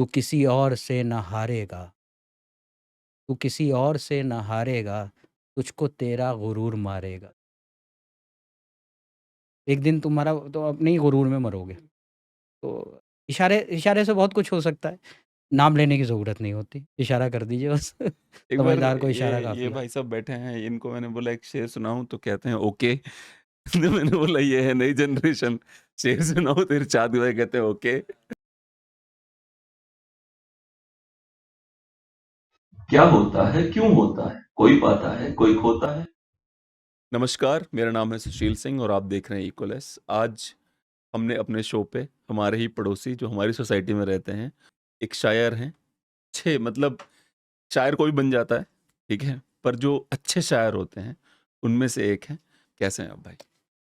तू किसी और से न हारेगा, तू किसी और से न हारेगा, तुझको तेरा गुरूर मारेगा। एक दिन तुम्हारा तो अपने ही गुरूर में मरोगे। तो इशारे इशारे से बहुत कुछ हो सकता है। नाम लेने की ज़रूरत नहीं होती, इशारा कर दीजिए बस। एक बार समझदार को इशारा ये काफ़ी है। भाई साहब बैठे हैं, इनको मैंने बोला एक शेर सुनाऊँ तो कहते हैं ओके। तो मैंने बोला ये है नई जनरेशन, शेर सुनाओ तो इरशाद भाई कहते हैं ओके। क्या होता है, क्यों होता है, कोई पाता है, कोई खोता है। नमस्कार, मेरा नाम है सुशील सिंह और आप देख रहे हैं इक्वलेस। आज हमने अपने शो पे हमारे ही पड़ोसी जो हमारी सोसाइटी में रहते हैं, एक शायर हैं। अच्छे मतलब शायर कोई बन जाता है, ठीक है? पर जो अच्छे शायर होते हैं, उनमें से एक हैं। कैसे हैं आप भाई?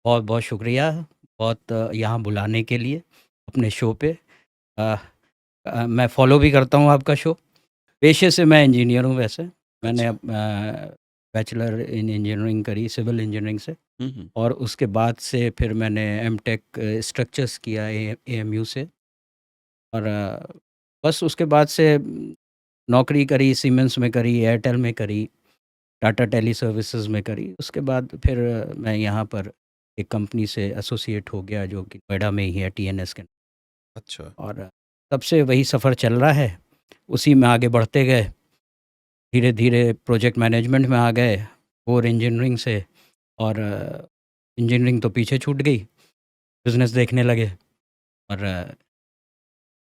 बहुत-बहुत शुक्रिया, बहुत यहाँ बुलाने के लिए अपने शो पे। अ मैं फ़ॉलो भी करता हूँ आपका शो। पेशे से मैं इंजीनियर हूँ वैसे। मैंने अच्छा। बैचलर इन इंजीनियरिंग करी सिविल इंजीनियरिंग से, हुँ, हुँ। और उसके बाद से फिर मैंने एमटेक स्ट्रक्चर्स किया एएमयू से। और बस उसके बाद से नौकरी करी, सीमेंस में करी, एयरटेल में करी, टाटा टेली सर्विसेज़ में करी। उसके बाद फिर मैं यहाँ पर एक कंपनी से एसोसिएट हो गया जो कि नोएडा में ही है, टीएनएस के। अच्छा। और तब से वही सफ़र चल रहा है, उसी में आगे बढ़ते गए। धीरे-धीरे प्रोजेक्ट मैनेजमेंट में आ गए, कोर इंजीनियरिंग से। और इंजीनियरिंग तो पीछे छूट गई, बिज़नेस देखने लगे। और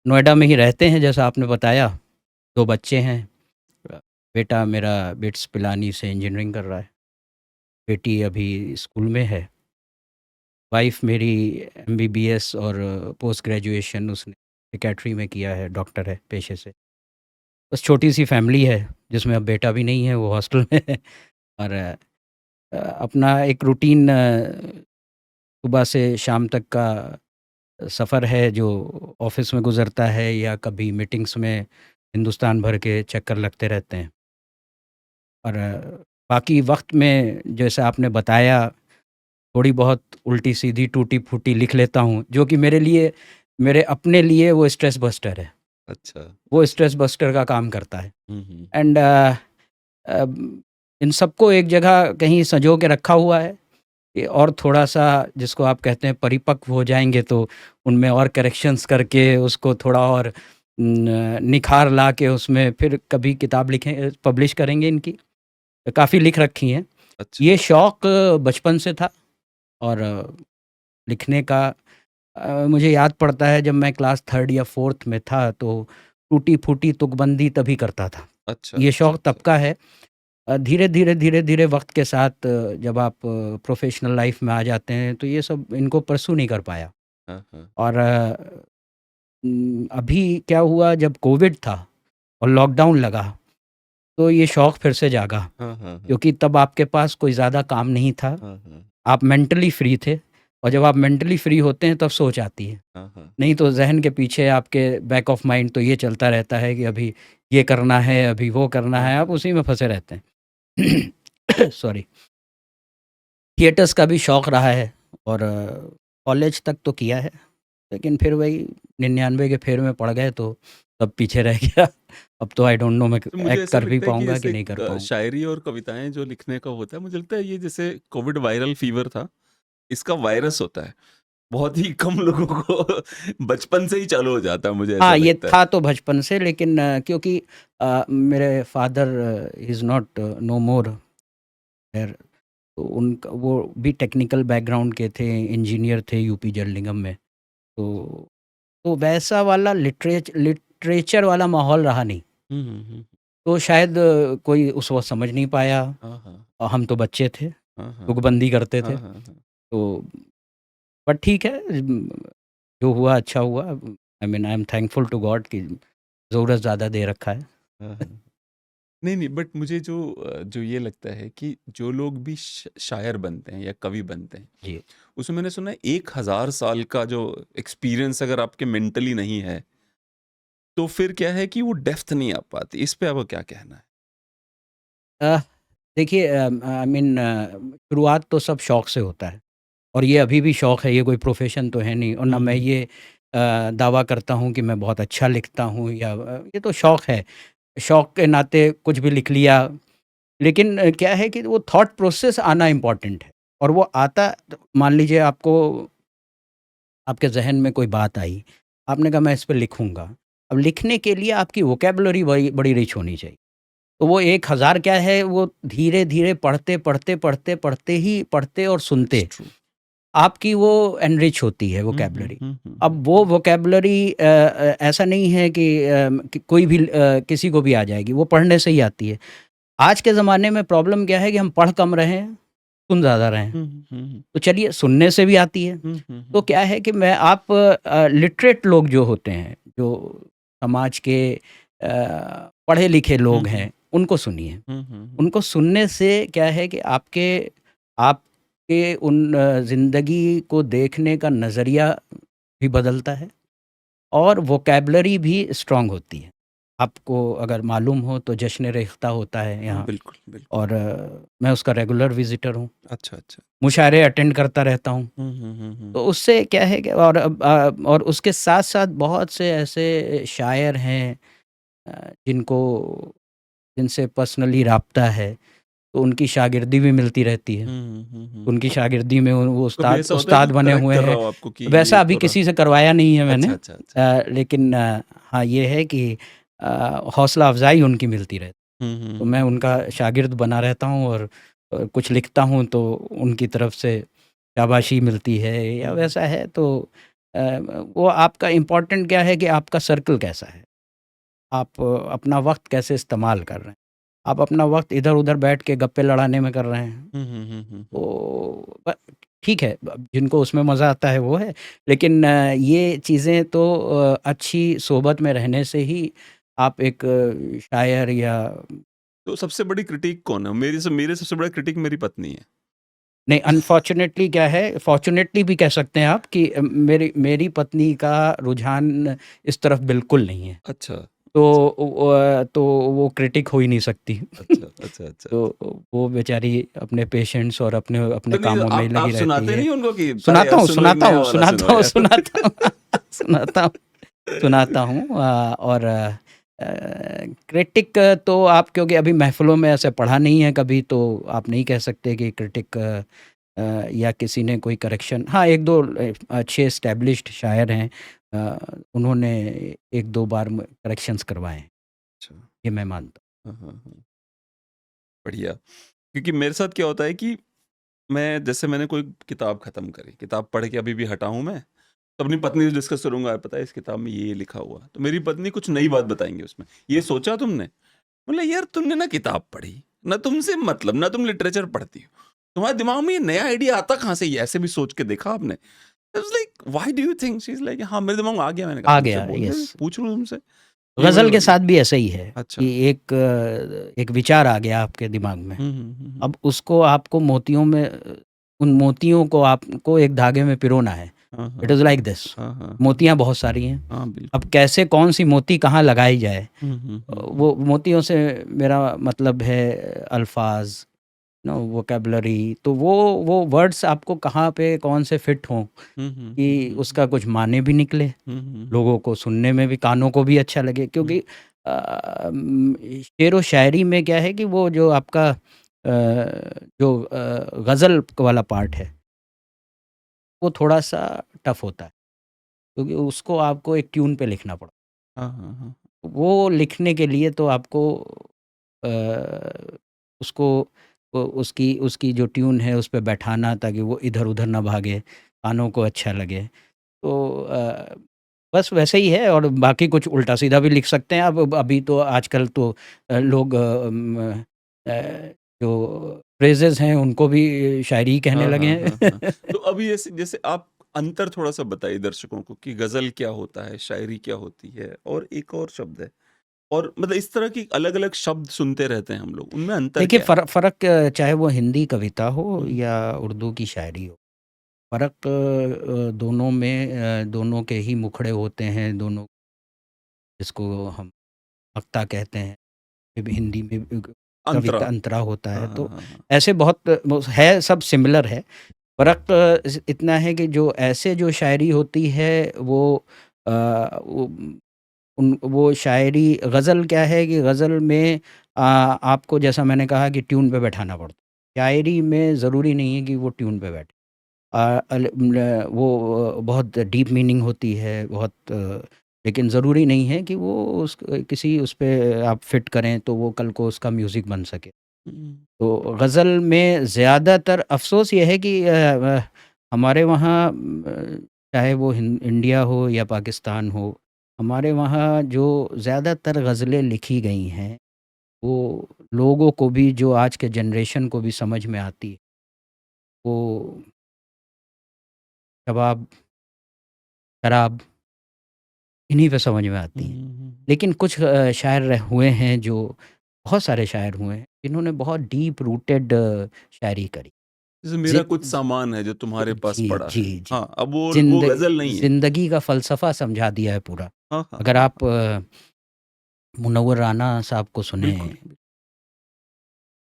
नोएडा में ही रहते हैं जैसा आपने बताया, 2 बच्चे हैं। बेटा मेरा बिट्स पिलानी से इंजीनियरिंग कर रहा है, बेटी अभी स्कूल में है। वाइफ़ मेरी एमबीबीएस और पोस्ट ग्रेजुएशन उसने साइकियाट्री में किया है, डॉक्टर है पेशे से। बस छोटी-सी फैमिली है, जिसमें अब बेटा भी नहीं है, वो हॉस्टल में है। और अपना एक रूटीन सुबह से शाम तक का सफ़र है जो ऑफ़िस में गुज़रता है, या कभी मीटिंग्स में हिंदुस्तान भर के चक्कर लगते रहते हैं। और बाकी वक़्त में जैसा आपने बताया, थोड़ी बहुत उल्टी-सीधी, टूटी-फूटी लिख लेता हूँ, जो कि मेरे अपने लिए वो स्ट्रेस बस्टर है। अच्छा। वो स्ट्रेस बस्टर का काम करता है। हुँ, हुँ। एंड इन सबको एक जगह कहीं सँजो के रखा हुआ है। और थोड़ा-सा जिसको आप कहते हैं परिपक्व हो जाएँगे तो उनमें और करेक्शंस करके उसको थोड़ा और निखार ला के उसमें फिर कभी किताब पब्लिश करेंगे इनकी। काफ़ी लिख रखी हैं। अच्छा। ये शौक बचपन से था। और लिखने का मुझे याद पड़ता है जब मैं क्लास 3rd या 4th में था तो टूटी-फूटी तुकबंदी तभी करता था। अच्छा, ये अच्छा, शौक तब अच्छा। का है। धीरे-धीरे वक़्त के साथ जब आप प्रोफ़ेशनल लाइफ़ में आ जाते हैं तो ये सब इनको परस्यू नहीं कर पाया। हाँ, हाँ। और अभी क्या हुआ जब कोविड था और लॉकडाउन लगा, तो ये शौक फिर से जागा, हाँ, हाँ, हाँ। क्योंकि तब आपके पास कोई ज़्यादा काम नहीं था। हाँ, हाँ। आप मेंटली फ्री थे, और जब आप मेंटली फ्री होते हैं तब सोच आती है। हाँ, हाँ। नहीं तो ज़हन के पीछे आपके बैक ऑफ माइंड तो ये चलता रहता है कि अभी ये करना है, अभी वो करना हाँ, है, आप हाँ। उसी में फँसे रहते हैं। सॉरी। थिएटर्स का भी शौक रहा है, और कॉलेज तक तो किया है, लेकिन फिर वही 99 के फेर में पड़ गए तो तब पीछे रह गया। अब तो आई डोंट नो मैं तो मुझे एक्ट ऐसा कर भी लगता है कि पाऊँगा कि जैसे नहीं कर पाऊँगा। शायरी और कविताएँ जो लिखने का होता है, मुझे लगता है ये जैसे कोविड वायरल फीवर था, इसका वायरस होता है। बहुत ही कम लोगों को बचपन से ही चालू हो जाता है, मुझे ऐसा हाँ, ये लगता है। था तो बचपन से, लेकिन क्योंकि मेरे father is not no more there. तो उनका वो भी टेक्निकल बैकग्राउंड के थे, इंजीनियर थे यूपी जल निगम में। तो वैसा वाला लिटरेचर वाला माहौल रहा नहीं। हुँ, हुँ, हुँ। तो शायद कोई उस वक़्त समझ नहीं पाया। हाँ, हाँ। हम तो बच्चे थे, हाँ, हाँ। तुकबंदी करते थे। हाँ, हाँ, हाँ। तो बट ठीक है, जो हुआ अच्छा हुआ। I mean I am thankful to God कि ज़रूरत ज़्यादा दे रखा है। हाँ, हाँ। नहीं, नहीं बट मुझे जो ये लगता है कि जो लोग भी शायर बनते हैं या कवि बनते हैं, जी। उसमें मैंने सुना है 1000 साल का जो एक्सपीरियंस अगर आपके मेंटली नहीं है, तो फिर क्या है कि वो डेप्थ नहीं आ पाती। इस पे आपका क्या कहना है? अ, देखिए, आई मीन शुरुआत तो सब शौक से होता है, और ये अभी भी शौक है, ये कोई प्रोफ़ेशन तो है नहीं, और ना मैं हुँ, ये दावा करता हूँ कि मैं बहुत अच्छा लिखता हूँ या ये तो शौक है। शौक के नाते कुछ भी लिख लिया, लेकिन क्या है कि वो थॉट प्रोसेस आना इम्पोर्टेंट है और वो आता मान लीजिए आपको आपके ज़हन में कोई बात आई, आपने कहा मैं इस पे लिखूँगा। अब लिखने के लिए आपकी वोकैब्युलरी बड़ी बड़ी रिच होनी चाहिए। तो वो 1000 क्या है, वो धीरे-धीरे पढ़ते, पढ़ते, पढ़ते, पढ़ते ही पढ़ते और इट्स सुनते ट्रू। आपकी वो एनरिच होती है हुँ, हुँ, वोकैब्युलरी। हुँ, हुँ, अब वो वोकैब्युलरी ऐसा नहीं है कि कोई भी किसी को भी आ जाएगी, वो पढ़ने से ही आती है। आज के ज़माने में प्रॉब्लम क्या है कि हम पढ़ कम रहे हैं, सुन ज़्यादा रहे हैं। हुँ, हुँ, हुँ, तो चलिए सुनने से भी आती है। हुँ, हुँ, तो हुँ, क्या है कि मैं आप लिटरेट लोग जो होते हैं, जो समाज के पढ़े-लिखे हुँ, लोग हुँ, हैं, उनको सुनिए। हुँ, हुँ, हुँ, उनको सुनने से क्या है कि आपके उन ज़िंदगी को देखने का नज़रिया भी बदलता है और वोकैब्युलरी भी स्ट्रॉन्ग होती है। आपको अगर मालूम हो तो जश्न-ए-रेख्ता होता है हुँ, यहाँ बिल्कुल, बिल्कुल। और मैं उसका रेगुलर विज़िटर हूँ। अच्छा, अच्छा। मुशायरे अटेंड करता रहता हूँ। हुँ, हुँ, हुँ, हुँ, तो उससे क्या है कि और उसके साथ-साथ बहुत से ऐसे शायर हैं जिनको जिनसे पर्सनली राब्ता है, तो उनकी शागिर्दी भी मिलती रहती है। हुँ, हुँ, हुँ। उनकी शागिर्दी में वो कभी उस्ताद ऐसा होता है कि उस्ताद बने करेक्ट हुए कर रहा हैं। हो आपको कि ये वैसा अभी थोड़ा किसी से करवाया नहीं है मैंने अच्छा, अच्छा, अच्छा। लेकिन हाँ, ये है कि हौसला अफ़ज़ाई उनकी मिलती रहती। हुँ, हुँ, तो हुँ, मैं उनका शागिर्द बना रहता हूँ और कुछ लिखता हूँ तो उनकी तरफ से शाबाशी मिलती है या हुँ, हुँ। वैसा है तो अ, वो आपका इम्पोर्टेंट क्या है कि आपका सर्कल कैसा है? आप अपना वक़्त कैसे इस्तेमाल कर रहे हैं? आप अपना वक़्त इधर-उधर बैठ के गप्पे लड़ाने में कर रहे हैं, हुँ, हुँ, हुँ, हुँ, हुँ। तो ठीक है, अब जिनको उसमें मज़ा आता है वो है। लेकिन ये चीज़ें तो अच्छी सोबत में रहने से ही आप एक शायर या तो सबसे बड़ी क्रिटिक कौन है? मेरे सबसे बड़ा क्रिटिक मेरी पत्नी है। नहीं, अनफॉर्च्युनेटली क्या है, फॉर्च्युनेटली भी कह सकते हैं आप कि मेरी मेरी पत्नी का रुझान इस तरफ बिल्कुल नहीं है। अच्छा, तो अच्छा, तो वो क्रिटिक हो ही नहीं सकती। अच्छा, अच्छा, अच्छा, तो अच्छा। वो बेचारी अपने पेशेंट्स और अपने अपने तो नहीं कामों में ही आप लगी रहती सुनाते है। नहीं उनको कि अरे सुनाता यार हूँ, सुनो एक सुनाता नया हूँ, वाला सुनो सुनाता हूँ, यार। सुनाता हूँ, सुनाता हूँ, सुनाता हूँ और क्रिटिक तो आप क्योंकि अभी महफ़िलों में ऐसे पढ़ा नहीं है कभी तो आप नहीं कह सकते कि क्रिटिक या किसी ने कोई करेक्शन हाँ, 1-2 अच्छे एस्टेब्लिश्ड शायर हैं उन्होंने 1-2 बार म करेक्शंस करवाए हैं, अच्छा। ये मैं मानता हाँ, हाँ, हाँ। बढ़िया। क्योंकि मेरे साथ क्या होता है कि मैंने कोई किताब खत्म करी, किताब पढ़ के अभी भी हटा हूँ मैं, तो अपनी पत्नी से डिस्कस करूँगा, पता है इस किताब में ये लिखा हुआ है। तो मेरी पत्नी कुछ नई बात बताएँगी उसमें, "ये सोचा तुमने?" बोला, "यार तुमने ना किताब पढ़ी, ना तुमसे मतलब, ना तुम लिटरेचर पढ़ती हो। तुम्हारे दिमाग में ये नया आइडिया आता कहाँ से? ये ऐसे भी सोच के देखा आपने?" I was like, "why do you think?" She is like, "हाँ, मेरे दिमाग में आ गया।" मैंने कहा, आ "तुमसे गया, बोलने दे, यस। पूछ लूँ तुमसे।" ये ग़ज़ल वाली के बात है। साथ भी ऐसा ही है अच्छा। कि एक विचार आ गया आपके दिमाग में, हुँ, हुँ, हुँ, हुँ। अब उसको आपको मोतियों में उन मोतियों को आपको एक धागे में पिरोना है। हाँ, इट हाँ, इज़ हाँ। लाइक दिस हाँ, हाँ, हाँ। मोतियाँ बहुत सारी हैं। हाँ, अब बिल्कुल। कैसे कौन-सी मोती कहाँ लगाई जाए हुँ, हुँ, हुँ, हुँ। वो मोतियों से मेरा मतलब है अल्फ़ाज़ नो वोकैब्युलरी तो वो वर्ड्स आपको कहाँ पे कौन से फिट हों हुँ, हुँ, कि हुँ, हुँ, हुँ। उसका कुछ माने भी निकले, हुँ, हुँ, हुँ। लोगों को सुनने में भी कानों को भी अच्छा लगे हुँ। क्योंकि शेर व शायरी में क्या है कि वो जो आपका जो ग़ज़ल वाला पार्ट है, वो थोड़ा-सा टफ़ होता है क्योंकि उसको आपको एक ट्यून पे लिखना पड़ता हाँ, हाँ, हाँ। है। वो लिखने के लिए तो आपको अ, उसको उसकी उसकी जो ट्यून है उस पे बैठाना ताकि वो इधर-उधर ना भागे, कानों को अच्छा लगे। तो बस वैसे ही है और बाकी कुछ उल्टा-सीधा भी लिख सकते हैं अब अभी तो आजकल तो लोग जो फ्रेजेज़ हैं उनको भी शायरी ही कहने हाँ, लगे हाँ, हाँ, हाँ। हैं। तो अभी जैसे जैसे आप अंतर थोड़ा-सा बताइए दर्शकों को कि ग़ज़ल क्या होता है, शायरी क्या होती है और एक और शब्द है और मतलब इस तरह की अलग-अलग शब्द सुनते रहते हैं हम लोग, उनमें अंतर देखिए क्या है? फ़र्क चाहे वो हिंदी कविता हो हुँ, या उर्दू की शायरी हो, फ़र्क दोनों में दोनों के ही मुखड़े होते हैं, दोनों जिसको हम वक्ता कहते हैं, फिर भी हिंदी में अंतरा। कविता अंतरा होता हाँ, है, हाँ, तो हाँ, हाँ। ऐसे बहुत है सब सिमिलर है। फ़र्क इतना है कि जो ऐसे जो शायरी होती है वो वो शायरी गज़ल क्या है कि गज़ल में आपको जैसा मैंने कहा कि ट्यून पे बैठाना पड़ता है। शायरी में ज़रूरी नहीं है कि वो ट्यून पे बैठे। वो बहुत डीप मीनिंग होती है, बहुत लेकिन ज़रूरी नहीं है कि वो किसी उस पे आप फ़िट करें तो वो कल को उसका म्यूज़िक बन सके। तो गज़ल में ज़्यादातर अफ़सोस ये है कि हमारे वहाँ चाहे वो इंडिया हो या पाकिस्तान हो, हमारे वहाँ जो ज़्यादातर गज़लें लिखी गई हैं, वो लोगों को भी जो आज के जनरेशन को भी समझ में आती है। वो कबाब, शराब इन्हीं पे समझ में आती हैं। लेकिन कुछ शायर हुए हैं जो बहुत सारे शायर हुए हैं, जिन्होंने बहुत डीप रूटेड शायरी करी। जैसे मेरा ज़ि कुछ सामान है जो तुम्हारे पास जी, पड़ा जी, है। जी। हाँ, अब वो गज़ल नहीं है। ज़िंदगी का फ़लसफ़ा समझा दिया है पूरा। हाँ, हाँ, अगर हाँ। आप मुनव्वर राना साहब को सुने, बिल्कुल।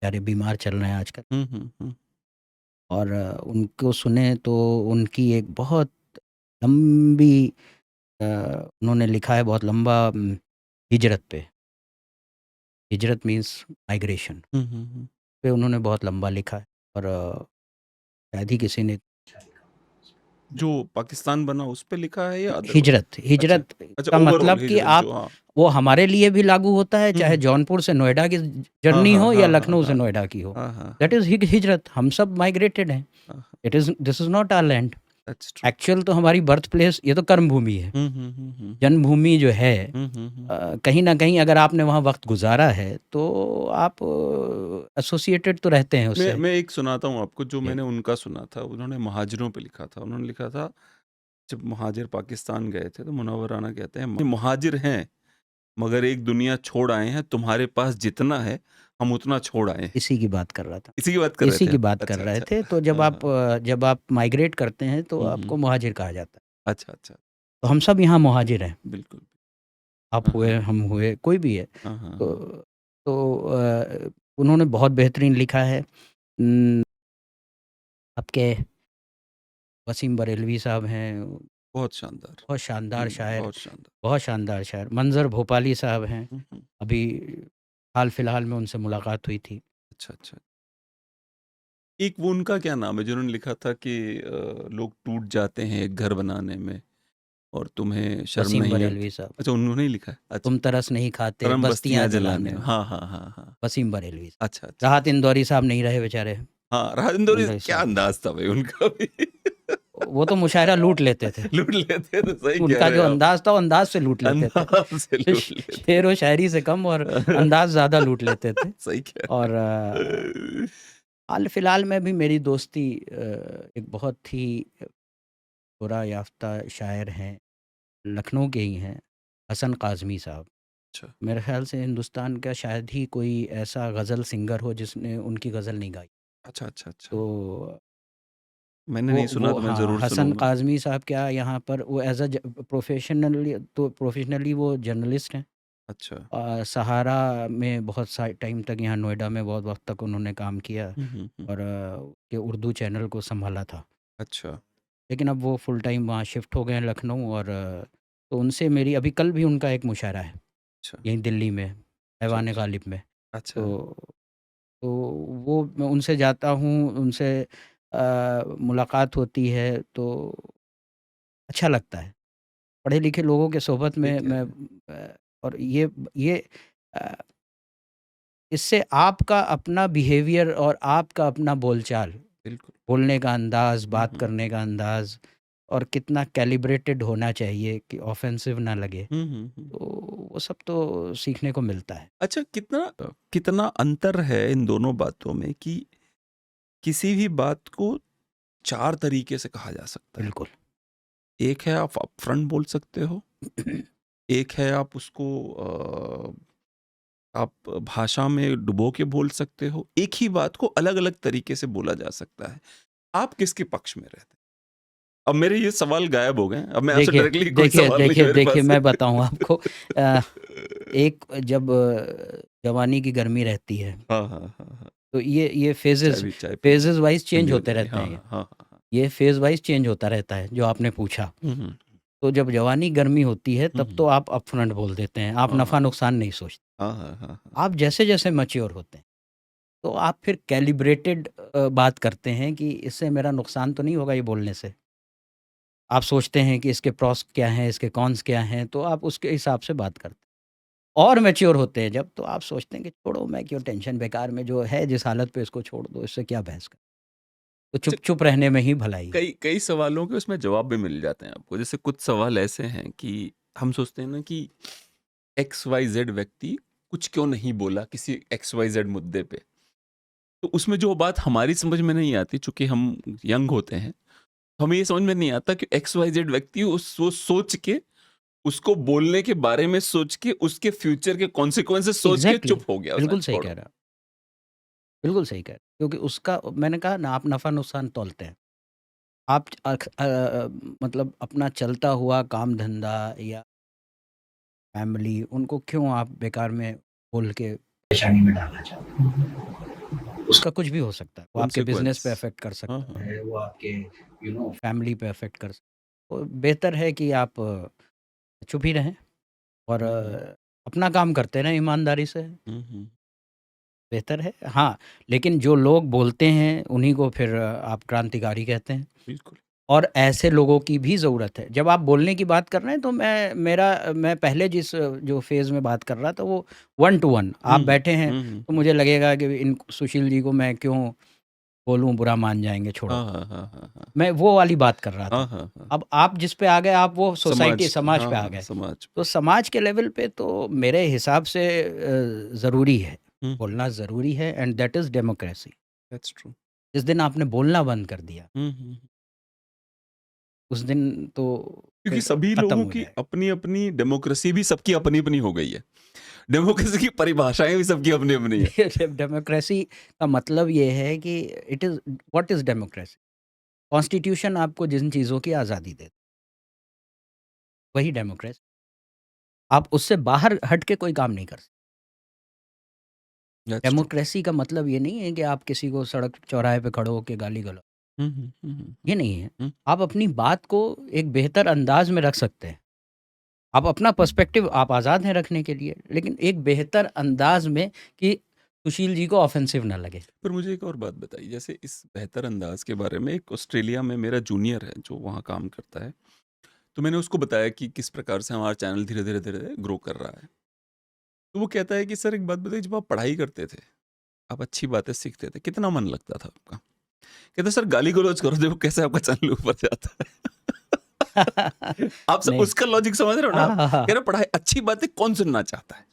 बेचारे बीमार चल रहे हैं आजकल, हुँ। और उनको सुने तो उनकी एक बहुत लंबी उन्होंने लिखा है, बहुत लंबा हिजरत पे। हिजरत मीन्स माइग्रेशन हुँ। पे उन्होंने बहुत लंबा लिखा है, और शायद ही किसी ने जो पाकिस्तान बना उस पे लिखा है या अदरवाइज़? हिजरत अच्छा, हिजरत अच्छा का ओवरऑल मतलब कि हिजरत आप जो हाँ। वो हमारे लिए भी लागू होता है, चाहे हुँ। जौनपुर से नोएडा की हाँ, जर्नी हाँ, हो या हाँ, हाँ, लखनऊ से हाँ। नोएडा की हो। हाँ, हाँ, दैट हाँ। इज़ हिजरत। हम सब माइग्रेटेड हैं। हाँ, this is not our land. That's true. Actual तो हमारी बर्थ प्लेस ये तो कर्म भूमि है। हुँ। जन्मभूमि जो है, हुँ। कहीं न कहीं अगर आपने वहाँ वक़्त गुज़ारा है तो आप एसोसिएटेड तो रहते हैं उससे। मैं एक सुनाता हूँ आपको जो जी। मैंने उनका सुना था, उन्होंने महाजिरों पे लिखा था। उन्होंने लिखा था, जब महाजिर पाकिस्तान गए थे तो मुनव्वर राना कहते हैं, "मुहाजिर हैं, मगर एक दुनिया छोड़ आए हैं, तुम्हारे पास जितना है, हम उतना छोड़ आए हैं।" इसी की बात कर रहा था। इसी की बात कर रहे इसी थे की आप? बात कर अच्छा, रहे अच्छा। थे। तो हाँ, हाँ। जब आप माइग्रेट करते हैं तो आपको हुँ। मुहाजिर कहा जाता है। अच्छा। तो हम सब यहाँ मुहाजिर हैं। बिल्कुल। आप हाँ, हुए, हाँ। हम हुए, कोई भी है। तो हाँ। उन्होंने बहुत बेहतरीन लिखा है। आपके वसीम बरेलवी साहब हैं, बहुत शानदार। बहुत शानदार शायर, बहुत शानदार। बहुत शानदार शायर। मंज़र भोपाली साहब हैं, हुँ। अभी हाल-फिलहाल में उनसे मुलाकात हुई थी। अच्छा। एक वो उनका क्या नाम है जिन्होंने लिखा था कि लोग टूट जाते हैं एक घर बनाने में और तुम्हें शर्म वसीम नहीं आती। बरेलवी साहब। अच्छा उन्होंने ही लिखा है? अच्छा। तुम तरस नहीं खाते करम बस्तियाँ बस्तियाँ जलाने जलाने में। में। हाँ। वसीम बरेलवी साहब। अच्छा। राहत इंदौरी साहब नहीं रहे बेचारे। हाँ, राहत इंदौरी इंदौरी क्या साहब, अंदाज़ था भाई उनका भी। वो तो मुशायरा लूट लेते थे। लूट लेते थे, सही कह उनका रहे जो हैं आप। अंदाज़ था वो अंदाज़ से लूट लेते थे। अंदाज़ से लूट लेते शेर व शायरी से कम और थे। अंदाज़ ज़्यादा लूट लेते थे। सही कह और रहे हैं। हाल-फिलहाल में भी मेरी दोस्ती एक बहुत ही शुरा याफ़्ता शायर हैं, लखनऊ के ही हैं, हसन काज़मी साहब। अच्छा। मेरे ख़्याल से हिंदुस्तान का शायद ही कोई ऐसा गज़ल सिंगर हो जिसने उनकी गज़ल नहीं गाई। अच्छा। तो मैंने नहीं सुना तो मैं हाँ, ज़रूर हसन सुनूँगा। काज़मी साहब क्या यहाँ पर वो एज़ प्रोफ़ेशनली वो जर्नलिस्ट हैं। अच्छा। सहारा में बहुत सा टाइम तक, यहाँ नोएडा में बहुत वक़्त तक उन्होंने काम किया, हुँ। और के उर्दू चैनल को सँभाला था। अच्छा। लेकिन अब वो फुल टाइम वहाँ शिफ्ट हो गए हैं लखनऊ, और तो उनसे मेरी अभी कल भी उनका एक मुशायरा है, अच्छा। यहीं दिल्ली में, ऐवान अच्छा। गालिब में। अच्छा। तो तो वो मैं उनसे जाता हूँ, उनसे मुलाकात होती है तो अच्छा लगता है। पढ़े-लिखे लोगों के सोहबत सही में कह मैं रहे हैं। और ये अ, इससे आपका अपना बिहेवियर और आपका अपना बोलचाल, बिल्कुल। बोलने का अंदाज़, बात हुँ। करने का अंदाज़, और कितना कैलिब्रेटेड होना चाहिए कि ऑफ़ेंसिव ना लगे। हुँ। तो वो सब तो सीखने को मिलता है। अच्छा कितना अंतर है इन दोनों बातों में कि किसी भी बात को 4 तरीके से कहा जा सकता है। बिल्कुल। एक है आप अपफ्रंट बोल सकते हो, एक है आप उसको आप भाषा में डुबो के बोल सकते हो, एक ही बात को अलग-अलग तरीके से बोला जा सकता है। आप किसके पक्ष में रहते हैं? अब मेरे ये सवाल गायब हो गए। अब मैं आपसे देखिए, डायरेक्टली कोई देखिए, सवाल नहीं देखिए, है मेरे देखिए, पास। मैं बताऊँ आपको, अ, एक जब जवानी की गर्मी रहती है, हाँ। तो ये चाय फ़ेज़ेज़ भी चाय पी लीजिए। फ़ेज़ेज़ वाइज़ चेंज ठंडी हो होते जाएगी। रहते हाँ, हैं ये। हाँ। ये फेज़ वाइज़ चेंज होता रहता है, जो आपने पूछा। तो जब जवानी गर्मी होती है तब तो आप अपफ्रंट बोल देते हैं, आप नफ़ा नुकसान नहीं सोचते। हाँ, हाँ, हाँ, हाँ। आप जैसे-जैसे मैच्योर होते हैं, तो आप फिर कैलिब्रेटेड बात करते हैं कि इससे मेरा नुकसान तो नहीं होगा ये बोलने से। आप सोचते हैं कि इसके प्रॉस क्या हैं, इसके कॉन्स क्या हैं, तो आप उसके हिसाब से बात करते हैं। और मैच्योर होते हैं जब, तो आप सोचते हैं कि छोड़ो, मैं क्यों टेंशन, बेकार में जो है जिस हालत पे, इसको छोड़ दो, इससे क्या बहस कर। तो अच्छा, चुप-चुप रहने में ही भलाई है। कई कई सवालों के उसमें जवाब भी मिल जाते हैं आपको। जैसे कुछ सवाल ऐसे हैं कि हम सोचते हैं ना कि एक्स वाई जेड व्यक्ति कुछ क्यों नहीं बोला किसी एक्स वाई जेड मुद्दे पे। तो उसमें जो बात हमारी समझ में नहीं आती, चूंकि हम यंग होते हैं, तो हमें ये समझ में नहीं आता कि एक्स वाई जेड व्यक्ति वो सोच के, उसको बोलने के बारे में सोच के, उसके फ्यूचर के कॉन्सिक्वेंसेस सोच के एग्ज़ैक्टली, चुप हो गया, उसने बिल्कुल सही कह छोड़ो। रहे हैं आप, बिल्कुल सही कह रहे हैं। क्योंकि उसका, मैंने कहा ना, आप नफ़ा-नुकसान तौलते हैं। आप मतलब अपना चलता हुआ काम-धंधा या फैमिली, उनको क्यों आप बेकार में बोल के परेशानी में डालना चाहते हैं? उसका कुछ भी हो सकता है। वो आपके बिज़नेस कॉन्सिक्वेंस। पे अफ़ेक्ट कर हाँ, सकता हाँ। है, वो आपके फैमिली पे अफ़ेक्ट कर सकता है। तो बेहतर है कि आप चुप ही रहें और अपना काम करते रहें ईमानदारी से, हम्म। बेहतर है। हाँ, लेकिन जो लोग बोलते हैं उन्हीं को फिर आप क्रांतिकारी कहते हैं। बिल्कुल। और ऐसे लोगों की भी ज़रूरत है। जब आप बोलने की बात कर रहे हैं, तो मैं पहले जिस जो फ़ेज़ में बात कर रहा था, वो 1 टू 1 आप बैठे हैं, तो मुझे लगेगा कि इन सुशील जी को मैं क्यों बोलूँ, बुरा मान जाएँगे, छोड़ो। हाँ, हाँ, हाँ, हाँ, हाँ। मैं वो वाली बात कर रहा हाँ, था। हाँ, हाँ। अब आप जिस पे आ गए, आप वो सोसाइटी, समाज की, समाज हाँ, पे आ हाँ, गए। समाज तो पे। समाज के लेवल पे तो मेरे हिसाब से ज़रूरी है, हुँ, बोलना ज़रूरी है, and that is democracy. That's true. जिस दिन आपने बोलना बंद कर दिया, हुँ। उस दिन तो क्योंकि फिर सभी खत्म लोगों हो की जाएगा। अपनी-अपनी डेमोक्रेसी भी सबकी अपनी-अपनी हो गई है। डेमोक्रेसी की परिभाषाएँ भी सबकी अपनी-अपनी है। देखिए, डेमोक्रेसी का मतलब ये है कि it is, what is democracy? Constitution आपको जिन चीज़ों की आज़ादी देता है, वही डेमोक्रेसी। आप उससे बाहर हट के कोई काम नहीं कर सकते। That's true. डेमोक्रेसी का मतलब ये नहीं है कि आप किसी को सड़क चौराहे पे खड़े होके गाली गलौज, ये नहीं है। हुँ। आप अपनी बात को एक बेहतर अंदाज में रख सकते हैं। आप अपना पर्सपेक्टिव, आप आज़ाद हैं रखने के लिए, लेकिन एक बेहतर अंदाज में, कि सुशील जी को ऑफेंसिव ना लगे। पर मुझे एक और बात बताइए, जैसे इस बेहतर अंदाज़ के बारे में, एक ऑस्ट्रेलिया में मेरा जूनियर है जो वहाँ काम करता है। तो मैंने उसको बताया कि किस प्रकार से हमारा चैनल धीरे-धीरे ग्रो कर रहा है। तो वो कहता है कि सर एक बात बताइए, जब आप पढ़ाई करते थे, आप अच्छी बातें सीखते थे, कितना मन लगता था आपका? कहते सर गाली-गलौज करो, देखो कैसे आपका चैनल ऊपर जाता है। आप नहीं, उसका लॉजिक समझ रहे हो ना? हाँ, हाँ, हाँ। कह रहे पढ़ाई अच्छी बातें कौन सुनना चाहता है?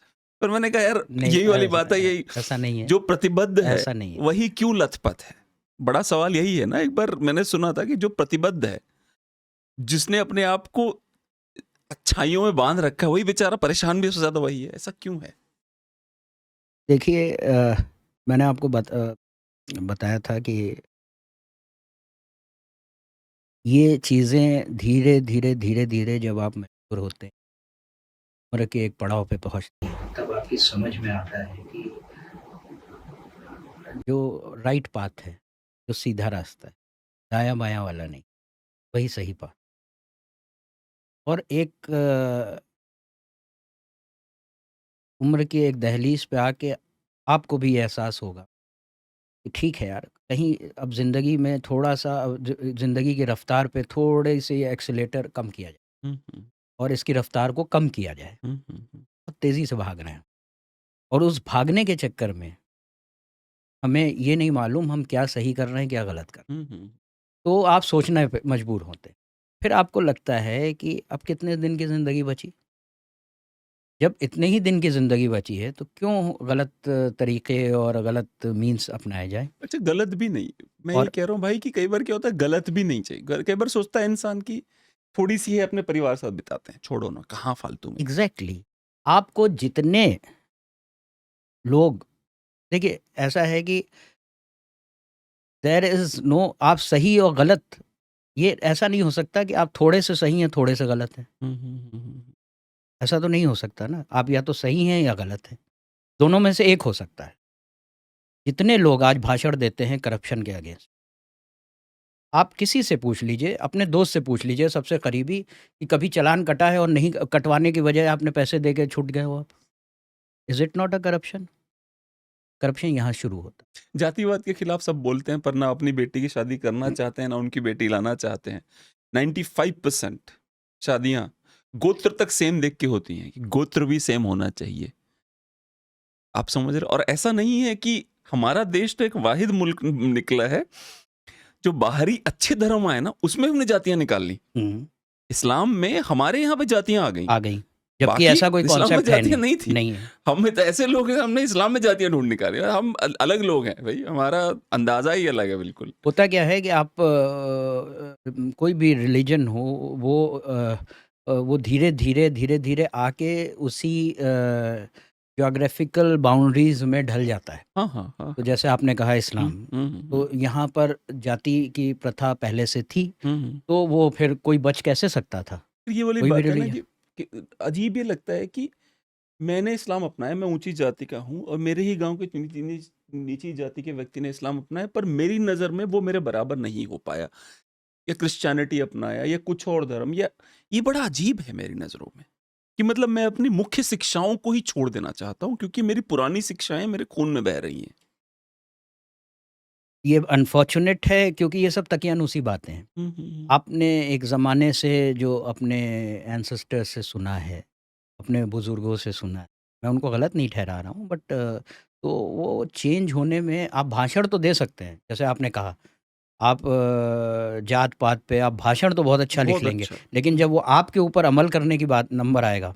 पर मैंने कहा यार नहीं, यही वाली बात है, यही ऐसा नहीं है, जो प्रतिबद्ध है ऐसा नहीं है। वही क्यों लथपथ है? बड़ा सवाल यही है ना। एक बार मैंने सुना था कि जो प्रतिबद्ध है, जिसने अपने आप को अच्छाइयों में बांध रखा है, वही बेचारा परेशान भी सबसे ज्यादा वही है। ऐसा क्यों है? देखिए, मैंने आपको बताया था कि ये चीज़ें धीरे-धीरे जब आप मैच्योर होते हैं, उम्र के एक पड़ाव पे पहुँचते हैं, तब आपकी समझ में आता है कि जो राइट पाथ है, जो सीधा रास्ता है, दायाँ-बायाँ वाला नहीं, वही सही पाथ। और एक उम्र की एक दहलीज पे आके आपको भी ये एहसास होगा कि ठीक है यार, कहीं अब ज़िंदगी में थोड़ा-सा, ज़िंदगी की रफ़्तार पे थोड़ी-सी एक्सेलेरेटर कम किया जाए, हम्म, हम्म, और इसकी रफ़्तार को कम किया जाए। हम्म। बहुत तेज़ी से भाग रहे हैं, और उस भागने के चक्कर में हमें ये नहीं मालूम हम क्या सही कर रहे हैं, क्या गलत कर रहे हैं। हम्म, हम्म। तो आप सोचने पे मजबूर होते हैं। फिर आपको लगता है कि अब कितने दिन की ज़िंदगी बची? जब इतने ही दिन की ज़िंदगी बची है, तो क्यों गलत तरीके और गलत मीन्स अपनाए जाएँ? अच्छा, गलत भी नहीं, मैं ये और कह रहा हूँ भाई कि कई बार क्या होता है, गलत भी नहीं चाहिए। कई बार सोचता है इंसान की थोड़ी सी है अपने परिवार साथ बिताते हैं, छोड़ो ना, कहाँ फालतू में। एग्ज़ैक्टली, आपको जितने लोग, देखिए ऐसा है कि देयर इज़ नो, आप सही और गलत, ये ऐसा नहीं हो सकता कि आप थोड़े से सही हैं, थोड़े से गलत हैं। ऐसा तो नहीं हो सकता ना, आप या तो सही हैं या गलत हैं। दोनों में से एक हो सकता है। जितने लोग आज भाषण देते हैं करप्शन के अगेंस्ट, आप किसी से पूछ लीजिए, अपने दोस्त से पूछ लीजिए सबसे करीबी, कि कभी चालान कटा है और नहीं कटवाने की बजाय आपने पैसे दे के छूट गए हो आप। Is it not a corruption? Corruption यहाँ शुरू होता है। जातिवाद के खिलाफ सब बोलते हैं पर ना अपनी बेटी की शादी करना चाहते हैं ना उनकी बेटी लाना चाहते हैं। 95% शादियां गोत्र तक सेम देख के होती हैं कि गोत्र भी सेम होना चाहिए। आप समझ रहे, और ऐसा नहीं है कि हमारा देश तो एक वाहिद मुल्क निकला है जो बाहरी अच्छे धर्म आए ना उसमें हमने जातियां निकाल ली। हुँ, इस्लाम में हमारे यहाँ पे जातियां आ गई, आ गई। जबकि बाकी ऐसा कोई इस्लाम में कॉन्सेप्ट है जातियां नहीं थी। नहीं है। हम तो ऐसे लोग हैं, हमने इस्लाम में जातियां ढूंढ निकाली, और हम अलग लोग हैं भाई, हमारा अंदाजा ही अलग है बिल्कुल। होता क्या है कि आप कोई भी रिलीजन हो, वो धीरे-धीरे आके उसी ज्योग्राफिकल बाउंड्रीज़ में ढल जाता है। हाँ हाँ हाँ तो जैसे आपने कहा इस्लाम, तो हम्म यहाँ पर जाति की प्रथा पहले से थी, हम्म। तो वो फिर कोई बच कैसे सकता था? फिर ये वाली कोई भी बात है ना रिलीजन। कि अजीब ये लगता है कि मैंने इस्लाम अपनाया, मैं ऊंची जाति का हूँ, और मेरे ही गांव के नीची जाति के व्यक्ति ने इस्लाम अपनाया, पर मेरी नज़र में वो मेरे बराबर नहीं हो पाया, या क्रिश्चियनिटी अपनाया या कुछ और धर्म, या ये बड़ा अजीब है मेरी नज़रों में कि मतलब मैं अपनी मुख्य शिक्षाओं को ही छोड़ देना चाहता हूँ क्योंकि मेरी पुरानी शिक्षाएं मेरे खून में बह रही हैं। ये अनफॉर्च्यूनेट है क्योंकि ये सब तकियानुसी बातें हैं। आपने एक ज़माने से जो अपने एंसेस्टर्स से सुना है, अपने बुज़ुर्गों से सुना है, मैं उनको गलत नहीं ठहरा रहा हूँ, बट तो वो चेंज होने में आप भाषण तो दे सकते हैं, जैसे आपने कहा, आप जात-पात पे आप भाषण तो बहुत अच्छा लिख बहुत लेंगे, अच्छा। लेकिन जब वो आपके ऊपर अमल करने की बात नंबर आएगा,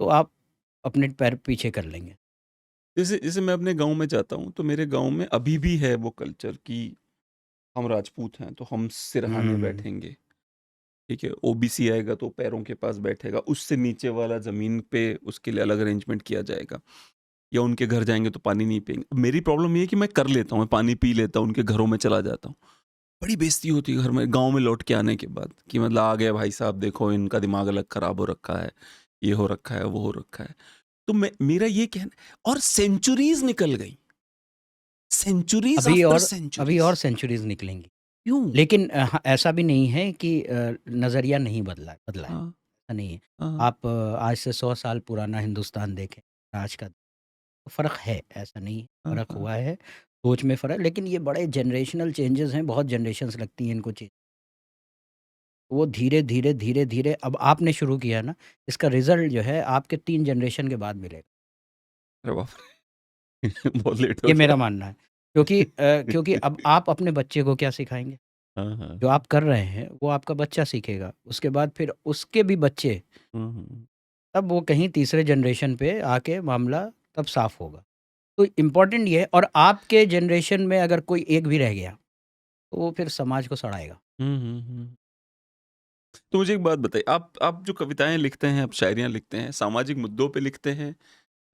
तो आप अपने पैर पीछे कर लेंगे। जैसे जैसे मैं अपने गांव में जाता हूँ तो मेरे गांव में अभी भी है वो कल्चर कि हम राजपूत हैं तो हम सिरहाने हुँ, बैठेंगे, ठीक है, ओबीसी आएगा तो पैरों के पास बैठेगा, उससे नीचे वाला जमीन पे उसके लिए अलग अरेंजमेंट किया जाएगा, या उनके घर जाएंगे तो पानी नहीं पियेंगे। मेरी प्रॉब्लम ये है कि मैं कर लेता हूँ, मैं पानी पी लेता हूँ, उनके घरों में चला जाता हूँ, बड़ी बेइज्जती होती है घर में गांव में लौट के आने के बाद कि मतलब आ गए भाई साहब, देखो इनका दिमाग अलग खराब हो रखा है, ये हो रखा है, वो हो रखा है। तो मेरा ये कहना, और सेंचुरीज निकल गई, सेंचुरीज अभी आफ्टर और अभी सेंचुरीज। और सेंचुरीज़ निकलेंगी। क्यों? लेकिन हाँ, ऐसा भी नहीं है कि नज़रिया नहीं बदला है, हाँ ऐसा नहीं है। हाँ आप आज से 100 साल पुराना हिंदुस्तान देखें, आज का फ़र्क है, ऐसा नहीं है, हाँ फ़र्क हाँ। हुआ है, सोच में फ़र्क, लेकिन ये बड़े जनरेशनल चेंजेज़ हैं, बहुत जनरेशन्स लगती हैं इनको चेंज। वो धीरे-धीरे अब आपने शुरू किया है ना, इसका रिज़ल्ट जो है आपके 3 जनरेशन के बाद मिलेगा। अरे बाप रे! बहुत लेट हो ये मेरा गया। मानना है। क्योंकि अब आप अपने बच्चे को क्या सिखाएँगे? हाँ हाँ। जो आप कर रहे हैं, वो आपका बच्चा सीखेगा। उसके बाद फिर उसके भी बच्चे, हम्म। तब वो कहीं तीसरे जनरेशन पे आके मामला तब साफ़ होगा। तो इम्पोर्टेंट ये है, और आपके जनरेशन में अगर कोई एक भी रह गया, तो वो फिर समाज को सड़ाएगा। हम्म। तो मुझे एक बात बताइए, आप जो कविताएं लिखते हैं, आप शायरियां लिखते हैं, सामाजिक मुद्दों पे लिखते हैं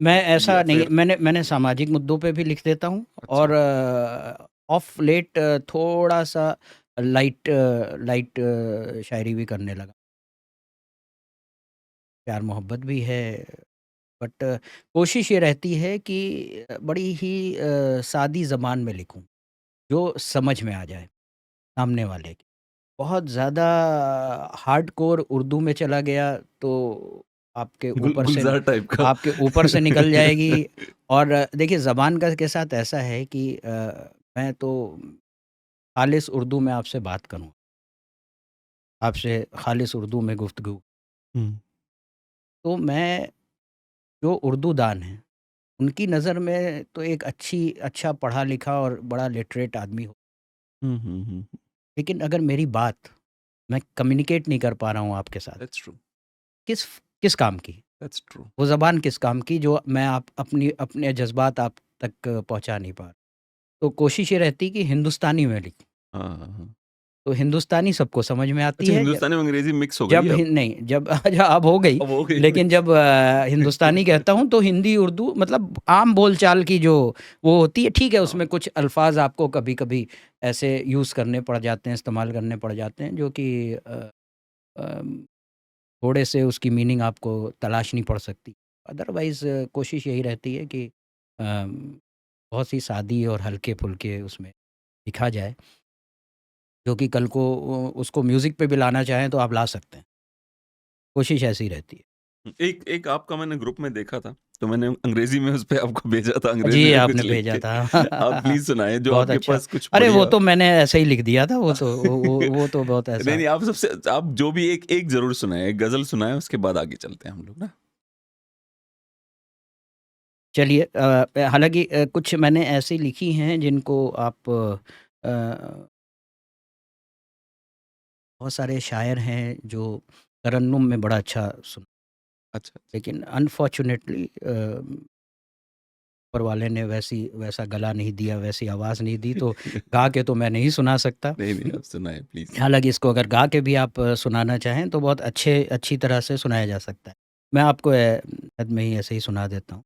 मैं या ऐसा नहीं, फिर? मैंने सामाजिक मुद्दों पे भी लिख देता हूँ, और अच्छा। ऑफ लेट थोड़ा-सा लाइट शायरी भी करने लगा। प्यार-मोहब्बत भी है, बट कोशिश ये रहती है कि बड़ी ही सादी ज़बान में लिखूँ, जो समझ में आ जाए सामने वाले की। बहुत ज़्यादा हार्डकोर उर्दू में चला गया तो आपके ऊपर से गुलजार टाइप का। आपके ऊपर से निकल जाएगी। और देखिए ज़बान का के साथ ऐसा है कि मैं तो खालिस उर्दू में आपसे बात करूँ, आपसे खालिस उर्दू में गुफ्तगू, हम्म तो मैं, जो उर्दू दान हैं, उनकी नज़र में तो एक अच्छा पढ़ा-लिखा और बड़ा लिटरेट आदमी हो। हम्म। लेकिन अगर मेरी बात मैं कम्युनिकेट नहीं कर पा रहा हूँ आपके साथ, दैट्स ट्रू। किस किस काम की? That's true. वो ज़बान किस काम की जो मैं आप अपने जज़्बात आप तक पहुँचा नहीं पा रहा। तो कोशिश ये रहती कि हिंदुस्तानी में लिखूँ, हाँ हाँ हाँ। तो हिंदुस्तानी सबको समझ में आती अच्छा, है। हिंदुस्तानी और अंग्रेजी मिक्स हो गई जब है हि अब। नहीं, जब अच्छा अब हो गई, अब हो गई लेकिन मिक्स। जब हिंदुस्तानी कहता हूँ तो हिंदी, उर्दू, मतलब आम बोलचाल की जो वो होती है, ठीक है, हाँ। उसमें कुछ अल्फ़ाज़ आपको कभी-कभी ऐसे यूज़ करने पड़ जाते हैं, इस्तेमाल करने पड़ जाते हैं, जो कि अम, थोड़े से उसकी मीनिंग आपको तलाशनी पड़ सकती। अदरवाइज़ कोशिश यही रहती है कि अम, बहुत सी सादी और हल्के-फुल्के उसमें लिखा जाए। जो कि कल को उसको म्यूज़िक पे भी लाना चाहें तो आप ला सकते हैं। कोशिश ऐसी रहती है। एक एक आपका मैंने ग्रुप में देखा था, तो मैंने अंग्रेजी में उस पे आपको भेजा था, जी, अंग्रेजी में कुछ आपने लिख भेजा के। था। आप प्लीज़ सुनाएँ जो बहुत आपके अच्छा। पास कुछ अरे वो बढ़िया। तो मैंने ऐसे ही लिख दिया था, वो तो बहुत नहीं, ऐसा नहीं, आप जो भी एक एक ज़रूर सुनाएँ, एक गज़ल सुनाएँ, उसके बाद आगे चलते हैं हम लोग ना। चलिए हालाँकि कुछ मैंने ऐसी लिखी हैं जिनको आप बहुत सारे शायर हैं जो तरन्नुम में बड़ा अच्छा सुन अच्छा, अच्छा। लेकिन अनफॉर्च्युनेटली ऊपर वाले ने वैसा गला नहीं दिया, वैसी आवाज़ नहीं दी, तो गा के तो मैं नहीं सुना सकता। नहीं, नहीं, आप सुनाएँ प्लीज़। हालाँकि इसको अगर गा के भी आप सुनाना चाहें तो बहुत अच्छी तरह से सुनाया जा सकता है। मैं आपको नज़्म में ही ऐसे ही सुना देता हूँ।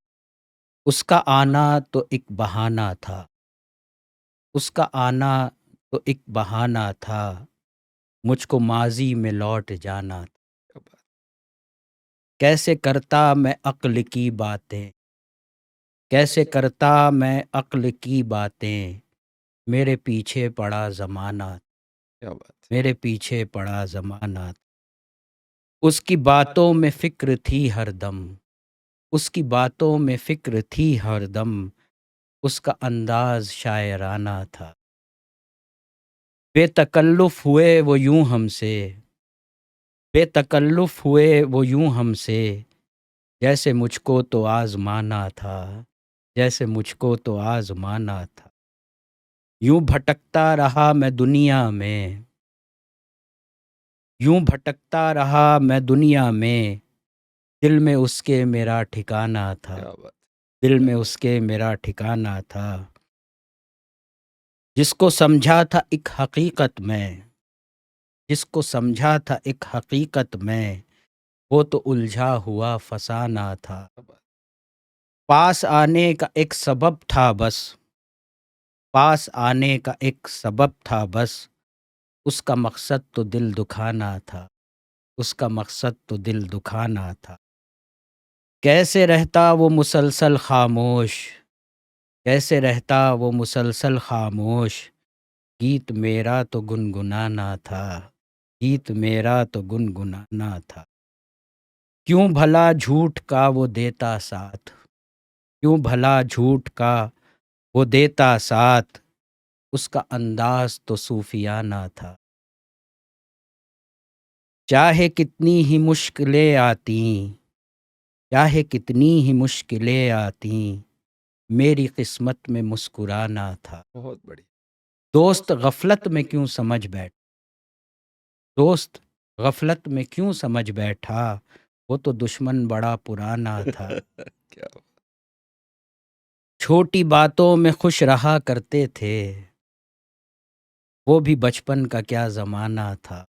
उसका आना तो एक बहाना था, उसका आना तो एक बहाना था, मुझको माज़ी में लौट जाना था। क्या बात! कैसे करता मैं अक्ल की बातें, कैसे करता मैं अक्ल की बातें, मेरे पीछे पड़ा ज़माना, क्या बात है! मेरे पीछे पड़ा ज़माना। उसकी बातों में फ़िक्र थी हरदम, उसकी बातों में फ़िक्र थी हरदम, उसका अंदाज़ शायराना था। बेतकल्लुफ़ हुए वो यूँ हमसे, बेतकल्लुफ़ हुए वो यूँ हमसे, जैसे मुझको तो आज़माना था, जैसे मुझको तो आज़माना था। यूँ भटकता रहा मैं दुनिया में, यूँ भटकता रहा मैं दुनिया में, दिल में उसके मेरा ठिकाना था, क्या बात! दिल में उसके मेरा ठिकाना था। जिसको समझा था एक हकीकत में, जिसको समझा था एक हकीकत में, वो तो उलझा हुआ फसाना था। क्या बात! पास आने का एक सबब था बस, पास आने का एक सबब था बस, उसका मकसद तो दिल दुखाना था, उसका मकसद तो दिल दुखाना था। कैसे रहता वो मुसलसल खामोश, कैसे रहता वो मुसलसल खामोश, गीत मेरा तो गुनगुनाना था, गीत मेरा तो गुनगुनाना था। क्यों भला झूठ का वो देता साथ, क्यों भला झूठ का वो देता साथ, उसका अंदाज तो सूफियाना था। चाहे कितनी ही मुश्किलें आती, चाहे कितनी ही मुश्किलें आती, मेरी किस्मत में मुस्कुराना था। बहुत बढ़िया। दोस्त गफलत में क्यों समझ बैठ, दोस्त गफलत में क्यों समझ बैठा, वो तो दुश्मन बड़ा पुराना था। क्या बात! छोटी बातों में खुश रहा करते थे, वो भी बचपन का क्या ज़माना था।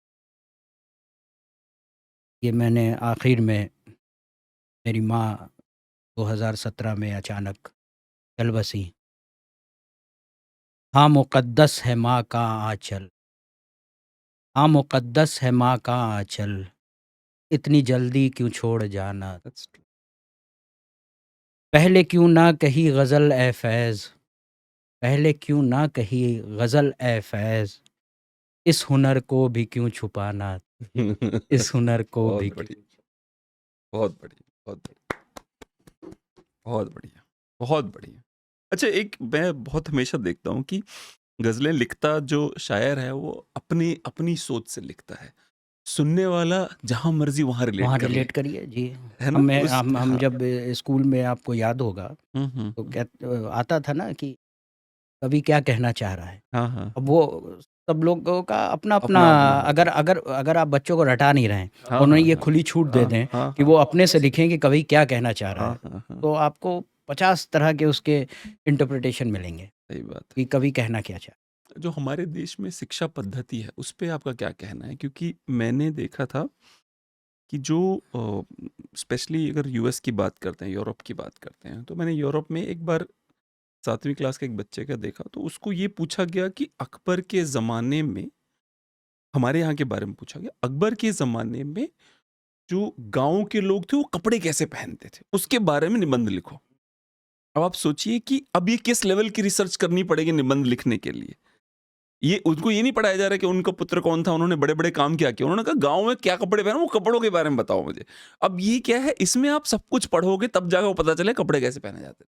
ये मैंने आखिर में मेरी माँ 2017 में अचानक चल बसी। हाँ मुक़द्दस है माँ का आँचल, हाँ मुक़द्दस है माँ का आँचल, इतनी जल्दी क्यों छोड़ जाना। That's true. पहले क्यों ना कही ग़ज़ल ए फ़ैज़, पहले क्यों ना कही ग़ज़ल ए फ़ैज़, इस हुनर को भी क्यों छुपाना, इस हुनर को भी बहुत क्यों। बढ़िया, बहुत बढ़िया, बहुत बढ़िया, बहुत बढ़िया, बहुत बढ़िया। अच्छा, एक मैं बहुत हमेशा देखता हूँ कि गज़लें लिखता जो शायर है वो अपनी अपनी सोच से लिखता है। सुनने वाला जहाँ मर्ज़ी वहाँ रिलेट वहाँ कर ले, रिलेट करिए जी। है ना? हमें उस हम हाँ। जब स्कूल में आपको याद होगा हुँ, हुँ, तो हुँ। आता था ना कि कवि क्या कहना चाह रहा है। हाँ, हाँ, अब हाँ। वो सब लोगों का अपना-अपना, अपना-अपना होता अगर है। अगर अगर आप बच्चों को रटा नहीं रहे हैं हाँ, और उन्हें हाँ, ये हाँ। खुली छूट दे हाँ, दें हाँ, कि हाँ। वो अपने से लिखें कि कवि क्या कहना चाह रहा हाँ, है, हाँ, हाँ। तो आपको 50 तरह के उसके इंटरप्रिटेशन मिलेंगे सही बात है। कि कवि कहना क्या चाह रहा जो हमारे देश में शिक्षा पद्धति है, उस पे आपका क्या कहना है? क्योंकि मैंने देखा था कि जो स्पेशली अगर यूएस की बात करते हैं, यूरोप की बात करते हैं, तो मैंने यूरोप में एक बार 7वीं क्लास के एक बच्चे का देखा, तो उसको ये पूछा गया कि अकबर के ज़माने में, हमारे यहाँ के बारे में पूछा गया, अकबर के ज़माने में जो गाँव के लोग थे, वो कपड़े कैसे पहनते थे? उसके बारे में निबंध लिखो। अब आप सोचिए कि अब ये किस लेवल की रिसर्च करनी पड़ेगी निबंध लिखने के लिए। ये उनको ये नहीं पढ़ाया जा रहा कि उनका पुत्र कौन था, उन्होंने बड़े-बड़े काम क्या किए। उन्होंने कहा गाँव में क्या कपड़े पहने, वो कपड़ों के बारे में बताओ मुझे। अब ये क्या है, इसमें आप सब कुछ पढ़ोगे तब जाकर वो पता चले कपड़े कैसे पहने जाते हैं।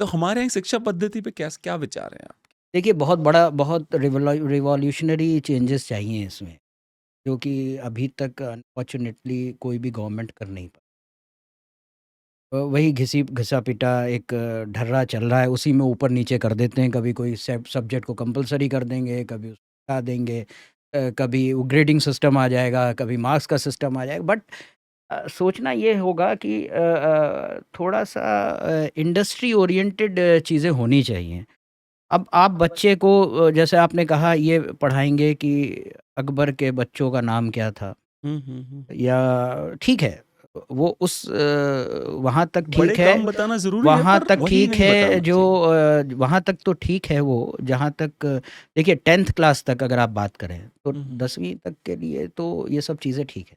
तो हमारे यहाँ शिक्षा पद्धति पे क्या विचार हैं आप? देखिए बहुत रिवॉल्यूशनरी चेंजेस चाहिए इसमें, जो कि अभी तक अनफॉर्चुनेटली कोई भी गवर्नमेंट कर नहीं पाई। वही घिसा-पिटा एक ढर्रा चल रहा है, उसी में ऊपर-नीचे कर देते हैं, कभी कोई सब्जेक्ट को कंपल्सरी कर देंगे, कभी उसको हटा देंगे, कभी वो ग्रेडिंग सिस्टम आ जाएगा, कभी मार्क्स का सिस्टम आ जाएगा। बट सोचना ये होगा कि थोड़ा-सा इंडस्ट्री ओरिएंटेड चीज़ें होनी चाहिए। अब आप बच्चे को जैसे आपने कहा ये पढ़ाएँगे कि अकबर के बच्चों का नाम क्या था, हुँ, हुँ, हुँ। या ठीक है, वो उस वहाँ तक बड़े ठीक है, काम बताना ज़रूरी है, वहाँ पर तक वही ठीक नहीं है बताना जो चाहिए। वहाँ तक तो ठीक है वो, जहाँ तक देखिए 10th क्लास तक अगर आप बात करें, तो हुँ, हुँ। 10वीं तक के लिए तो ये सब चीज़ें ठीक है।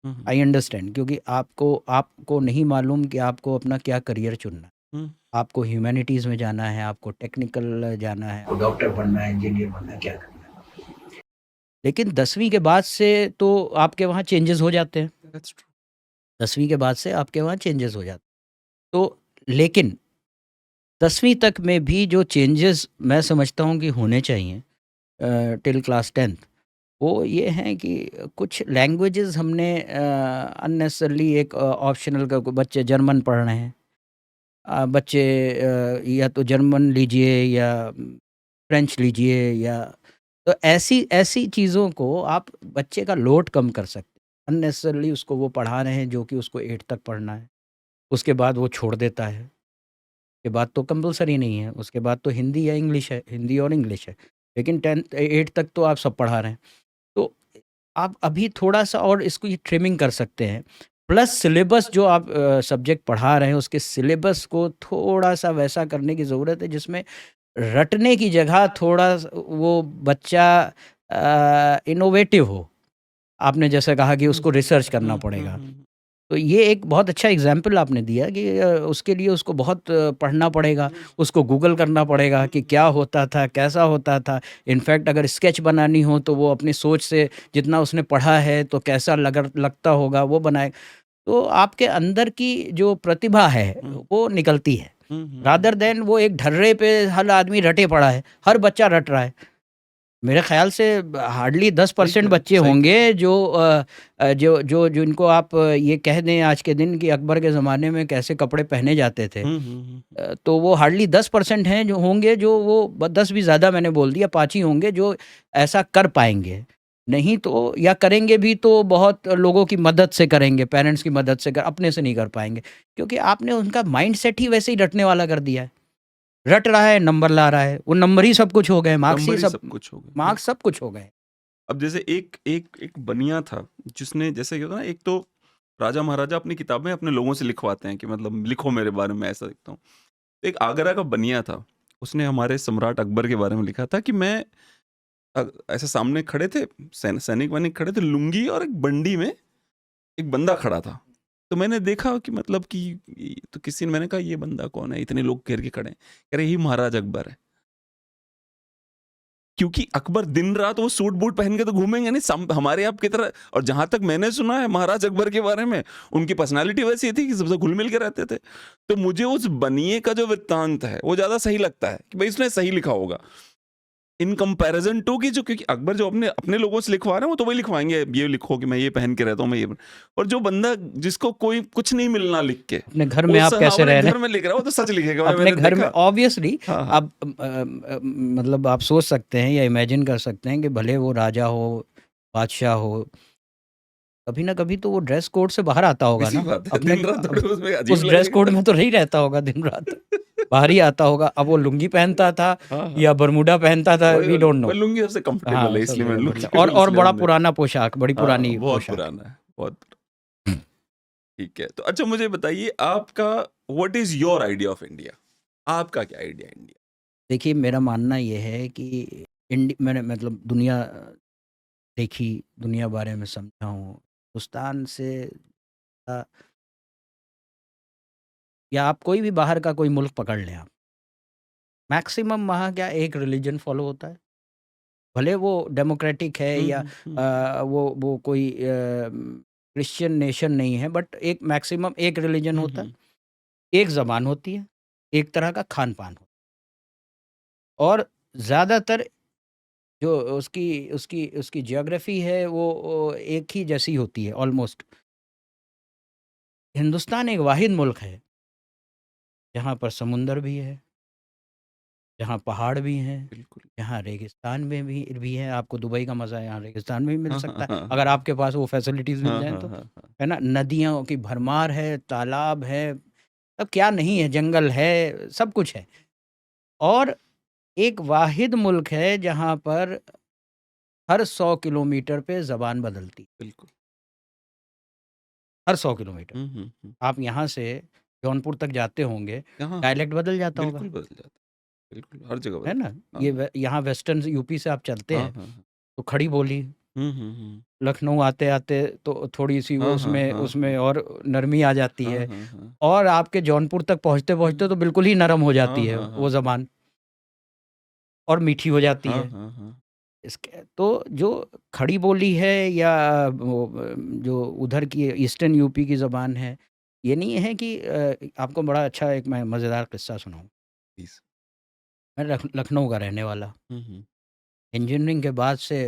हुँ, हुँ। आई अंडरस्टैंड, क्योंकि आपको नहीं मालूम कि आपको अपना क्या करियर चुनना है। हुँ। आपको ह्यूमैनिटीज़ में जाना है, आपको टेक्निकल जाना है, आपको डॉक्टर बनना है, इंजीनियर बनना है, क्या करना है। लेकिन 10वीं के बाद से तो आपके वहाँ चेंजेस हो जाते हैं। That's true. 10वीं के बाद से आपके वहाँ चेंजेस हो जाते हैं। तो लेकिन 10वीं तक में भी जो चेंजेस मैं समझता हूँ कि होने चाहिए टिल क्लास 10th, वो ये हैं कि कुछ लैंग्वेजेस हमने अननेसेसरली एक ऑप्शनल का बच्चे जर्मन पढ़ रहे हैं, बच्चे या तो जर्मन लीजिए या फ्रेंच लीजिए, या तो ऐसी ऐसी चीज़ों को आप बच्चे का लोड कम कर सकते हैं। अननेसेसरली उसको वो पढ़ा रहे हैं जो कि उसको 8 तक पढ़ना है, उसके बाद वो छोड़ देता है। उसके बाद तो कंपल्सरी नहीं है, उसके बाद तो हिंदी या इंग्लिश है, हिंदी और इंग्लिश है। लेकिन 10th 8 तक तो आप सब पढ़ा रहे हैं। तो आप अभी थोड़ा-सा और इसको ये ट्रिमिंग कर सकते हैं। प्लस सिलेबस जो आप सब्जेक्ट पढ़ा रहे हैं, उसके सिलेबस को थोड़ा-सा वैसा करने की ज़रूरत है जिसमें रटने की जगह थोड़ा वो बच्चा इनोवेटिव हो। आपने जैसे कहा कि उसको रिसर्च करना हुँ, हुँ, पड़ेगा। हुँ। तो ये एक बहुत अच्छा एग्ज़ाम्पल आपने दिया कि उसके लिए उसको बहुत पढ़ना पड़ेगा, उसको गूगल करना पड़ेगा कि क्या होता था, कैसा होता था। इनफैक्ट अगर स्केच बनानी हो तो वो अपनी सोच से जितना उसने पढ़ा है तो कैसा लगता होगा वो बनाए। तो आपके अंदर की जो प्रतिभा है हुँ। वो निकलती है। हुँ, हुँ, हुँ। रादर दैन वो एक ढर्रे पे हर आदमी रटे पड़ा है, हर बच्चा रट रहा है। मेरे ख़्याल से हार्डली सही 10% कह रहे बच्चे सही कह होंगे रहे हैं। जो जिनको आप ये कह दें आज के दिन कि अकबर के ज़माने में कैसे कपड़े पहने जाते थे। हुँ, हुँ, हुँ, हुँ। तो वो हार्डली 10% हैं जो होंगे, जो वो 10 भी ज़्यादा मैंने बोल दिया, 5 ही होंगे जो ऐसा कर पाएँगे। नहीं तो, या करेंगे भी तो बहुत लोगों की मदद से करेंगे, पेरेंट्स की मदद से अपने से नहीं कर पाएँगे। क्योंकि आपने उनका माइंडसेट ही वैसे ही रटने वाला कर दिया है। रट रहा है, नंबर ला रहा है, वो नंबर ही सब कुछ हो गए, नंबर ही सब कुछ हो गए, मार्क्स बिल्कुल। सब कुछ हो गए। अब जैसे एक एक एक बनिया था, जिसने जैसे क्या होता है ना, एक तो राजा-महाराजा अपनी किताबें अपने लोगों से लिखवाते हैं कि मतलब लिखो मेरे बारे में, ऐसा लिखता हूँ। एक आगरा का बनिया था, उसने हमारे सम्राट अकबर के बारे में लिखा था कि मैं ऐसे सामने खड़े थे, सैनिक-वैनिक खड़े थे, लुंगी और एक बंडी में एक बंदा खड़ा था। तो मैंने देखा कि मतलब कि तो किसी ने, मैंने कहा ये बंदा कौन है? इतने लोग घेर के खड़े हैं। कह रहे, यही महाराज अकबर है। क्योंकि अकबर दिन-रात वो सूट-बूट पहन के तो घूमेंगे नहीं, हमारे आप की तरह। और जहाँ तक मैंने सुना है महाराज अकबर के बारे में, उनकी पर्सनैलिटी वैसी थी कि सबसे घुल-मिल के रहते थे। तो मुझे उस बनिए का जो वृत्तांत है, वो ज़्यादा सही लगता है कि भई इसने सही लिखा होगा। इन कंपैरिजन टू कि जो, क्योंकि अकबर जो अपने अपने लोगों से लिखवा रहे हैं वो तो वही लिखवाएंगे, ये लिखो कि मैं ये पहन के रहता हूँ, मैं ये। और जो बंदा जिसको कोई कुछ नहीं मिलना लिख के, अपने घर वो में आप कैसे अपने रह रहे घर हैं? में लिख रहा है, वो तो सच लिखेगा, भाई अपने मैंने घर में देखा। ऑब्वियसली हाँ, हाँ। आप मतलब आप सोच सकते हैं या इमेजिन कर सकते हैं कि भले वो राजा हो, बादशाह हो, कभी ना कभी तो वो ड्रेस कोड से बाहर आता होगा इसी ना। बात है, अपने दिन-रात अब थोड़े उसमें अजीब उस ड्रेस लगेगा। कोड में तो नहीं रहता होगा दिन-रात, बाहर ही आता होगा। अब वो लुंगी पहनता था हाँ, हाँ। या बरमूडा पहनता था, वही वी वाली, डोंट वो नो। लुंगी सबसे कंफर्टेबल हाँ, है, सबसे इसलिए मैंने ज़्यादा लुंगी बढ़िया, केवल और इसलिए बड़ा हमने। पुराना पोशाक, बड़ी हाँ, पुरानी बहुत पोशाक है। पुराना है, बहुत। ठीक है, तो अच्छा मुझे बताइए, आपका what is your idea of India? आपका क्या आइडिया है इंडिया? देखिए, मेरा मानना ये है कि मैंने मतलब दुनिया देखी, दुनिया बारे में समझा हूँ। हिंदुस्तान से अ, या आप कोई भी बाहर का कोई मुल्क पकड़ लें आप, मैक्सिमम वहाँ क्या एक रिलीजन फ़ॉलो होता है, भले वो डेमोक्रेटिक है या हम्म, वो कोई क्रिश्चियन नेशन नहीं है, बट एक मैक्सिमम एक रिलीजन होता है, एक ज़बान होती है, एक तरह का खान-पान होता है और ज़्यादातर जो उसकी उसकी उसकी ज्योग्राफी है वो एक ही जैसी होती है ऑलमोस्ट। हिंदुस्तान एक वाहिद मुल्क है, जहाँ पर समुंदर भी है, जहाँ पहाड़ भी हैं, बिल्कुल। यहाँ रेगिस्तान में भी है। आपको दुबई का मज़ा यहाँ रेगिस्तान में भी मिल हाँ, सकता हाँ, है, हाँ, अगर आपके पास वो फैसिलिटीज़ मिल हाँ, जाएँ हाँ, तो, हाँ, हाँ। है ना? नदियों की भरमार है, तालाब है, अब क्या नहीं है, जंगल है, सब कुछ है। और एक वाहिद मुल्क है जहाँ पर हर 100 किलोमीटर पे ज़बान बदलती है, बिल्कुल। हर 100 किलोमीटर। हुँ। आप यहाँ से जौनपुर तक जाते होंगे, हाँ, हाँ, डायलेक्ट बदल जाता होगा, बिल्कुल बदल जाता है। बिल्कुल, हर जगह है बदल ना? हाँ, ये हाँ। यहाँ वेस्टर्न यूपी से आप चलते हाँ, हैं, हाँ, हाँ। तो खड़ी बोली, हुँ। लखनऊ आते-आते तो थोड़ी-सी वो हाँ, हाँ, उसमें हाँ, उसमें हाँ। और नरमी आ जाती हाँ, है हाँ, हाँ। और आपके जौनपुर तक पहुँचते-पहुँचते हुँ। तो बिल्कुल ही नरम हो हाँ, जाती है हाँ, वो हाँ। ज़बान और मीठी हो जाती हाँ, है। हाँ, हाँ। इसके तो जो खड़ी बोली है या वो जो उधर की ईस्टर्न यूपी की ज़बान है, ये नहीं है कि आपको बड़ा अच्छा एक मैं मज़ेदार किस्सा सुनाऊँ। प्लीज़। मैं लखनऊ का रहने वाला, हुँ। इंजीनियरिंग के बाद से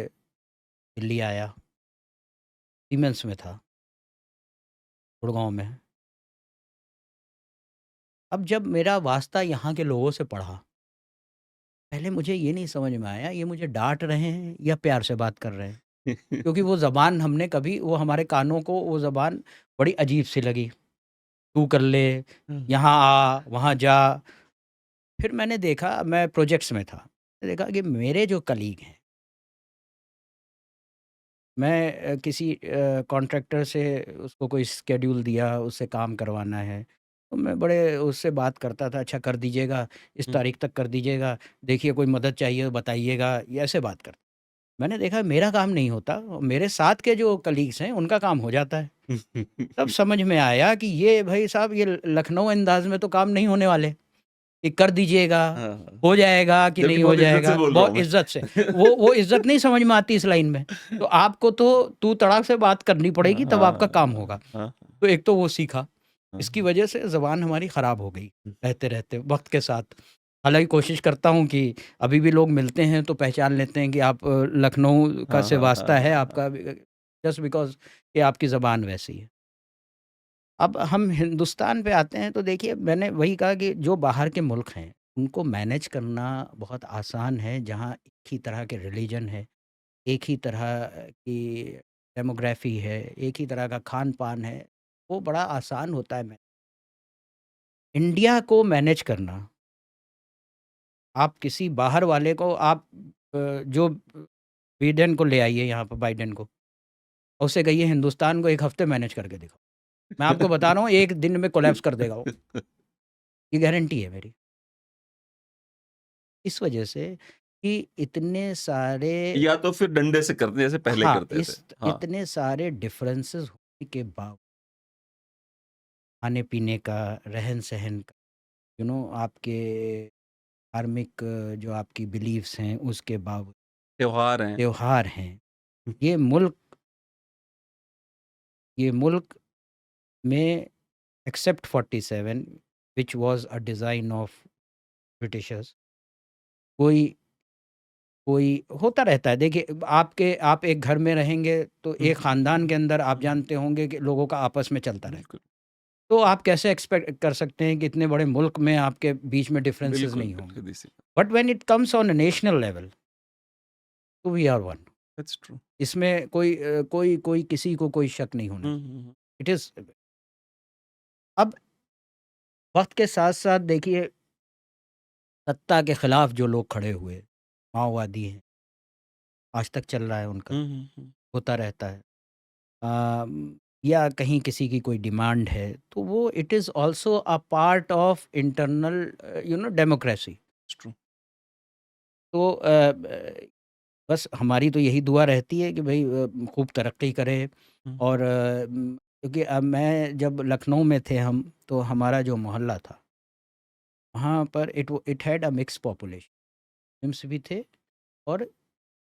दिल्ली आया, सीमेंस में था, गुड़गाँव में। अब जब मेरा वास्ता यहाँ के लोगों से पड़ा, पहले मुझे ये नहीं समझ में आया ये मुझे डाँट रहे हैं या प्यार से बात कर रहे हैं। क्योंकि वो ज़बान हमने कभी वो हमारे कानों को वो ज़बान बड़ी अजीब-सी लगी। तू कर ले, हुँ। यहाँ आ, वहाँ जा। फिर मैंने देखा मैं प्रोजेक्ट्स में था। मैंने देखा कि मेरे जो कलीग हैं, मैं किसी कॉन्ट्रैक्टर से उसको कोई शेड्यूल दिया, उससे काम करवाना है, तो मैं बड़े उससे बात करता था, अच्छा कर दीजिएगा, इस हुँ। तारीख तक कर दीजिएगा, देखिए कोई मदद चाहिए तो बताइएगा, ये ऐसे बात करता। मैंने देखा मेरा काम नहीं होता, मेरे साथ के जो कलीग्स हैं उनका काम हो जाता है। तब समझ में आया कि ये भाई साहब ये लखनऊ अंदाज़ में तो काम नहीं होने वाले, कि कर दीजिएगा, हाँ, हाँ। हो जाएगा कि जबकि नहीं हो बहुत इज़्ज़त से जाएगा, बोल रहा हूँ बहुत मैं। इज़्ज़त से। वो इज़्ज़त नहीं समझ में आती इस लाइन में। तो आपको तो तू तड़ाक से बात करनी हाँ, पड़ेगी तब आपका काम होगा। हाँ, हाँ, तो एक तो वो सीखा, हाँ, इसकी हाँ। वजह से ज़बान हमारी ख़राब हो गई, हुँ। रहते-रहते वक़्त के साथ। हालाँकि कोशिश करता हूँ कि अभी भी लोग मिलते हैं तो पहचान लेते हैं कि आप लखनऊ का हाँ, से हाँ, हाँ, वास्ता है हाँ, हाँ। आपका जस्ट बिकॉज़ कि आपकी ज़बान वैसी है। अब हम हिंदुस्तान पे आते हैं तो देखिए मैंने वही कहा कि जो बाहर के मुल्क हैं, उनको मैनेज करना बहुत आसान है जहाँ एक ही तरह के रिलीजन है, एक ही तरह की डेमोग्राफ़ी है, एक ही तरह का खान-पान है, वो बड़ा आसान होता है। इंडिया को मैनेज करना, आप किसी बाहर वाले को आप जो बिडेन को ले आइए यहाँ पर बाइडेन को, और उससे कहिए हिंदुस्तान को 1 हफ़्ते मैनेज करके दिखाओ। मैं आपको बता रहा हूँ 1 दिन में कोलैप्स कर देगा वो, ये गारंटी है मेरी। इस वजह से कि इतने सारे या तो फिर डंडे से करते जैसे पहले हाँ, करते थे। हाँ। इतने सारे डिफरेंसेस होने के बाद खाने-पीने का, रहन-सहन का, आपके धार्मिक जो आपकी बिलीफ्स हैं उसके बावजूद त्योहार हैं। त्योहार हैं। ये मुल्क ये मुल्क में except 47 which was a design of Britishers, कोई कोई होता रहता है। देखिए आप एक घर में रहेंगे तो हुँ, एक ख़ानदान के अंदर आप हुँ। जानते होंगे कि लोगों का आपस में चलता रहे। बिल्कुल, तो आप कैसे एक्सपेक्ट कर सकते हैं कि इतने बड़े मुल्क में आपके बीच में डिफरेंसेस बिल्कुल, नहीं होंगे। बिल्कुल सीधी-सी बात। But when it comes on a national level तो we are one. That's true. इसमें कोई किसी को कोई शक नहीं होना हुँ। चाहिए। इट इज़ अब वक़्त के साथ-साथ देखिए सत्ता के खिलाफ जो लोग खड़े हुए, माओवादी हैं, आज तक चल रहा है उनका, हुँ। होता रहता है। या कहीं किसी की कोई डिमांड है, तो वो it is also a part of internal democracy. It's true. तो बस हमारी तो यही दुआ रहती है कि भई खूब तरक्की करे हुँ। और क्योंकि अब मैं जब लखनऊ में थे हम, तो हमारा जो मोहल्ला था, वहाँ पर it had a mix population, Muslims भी थे और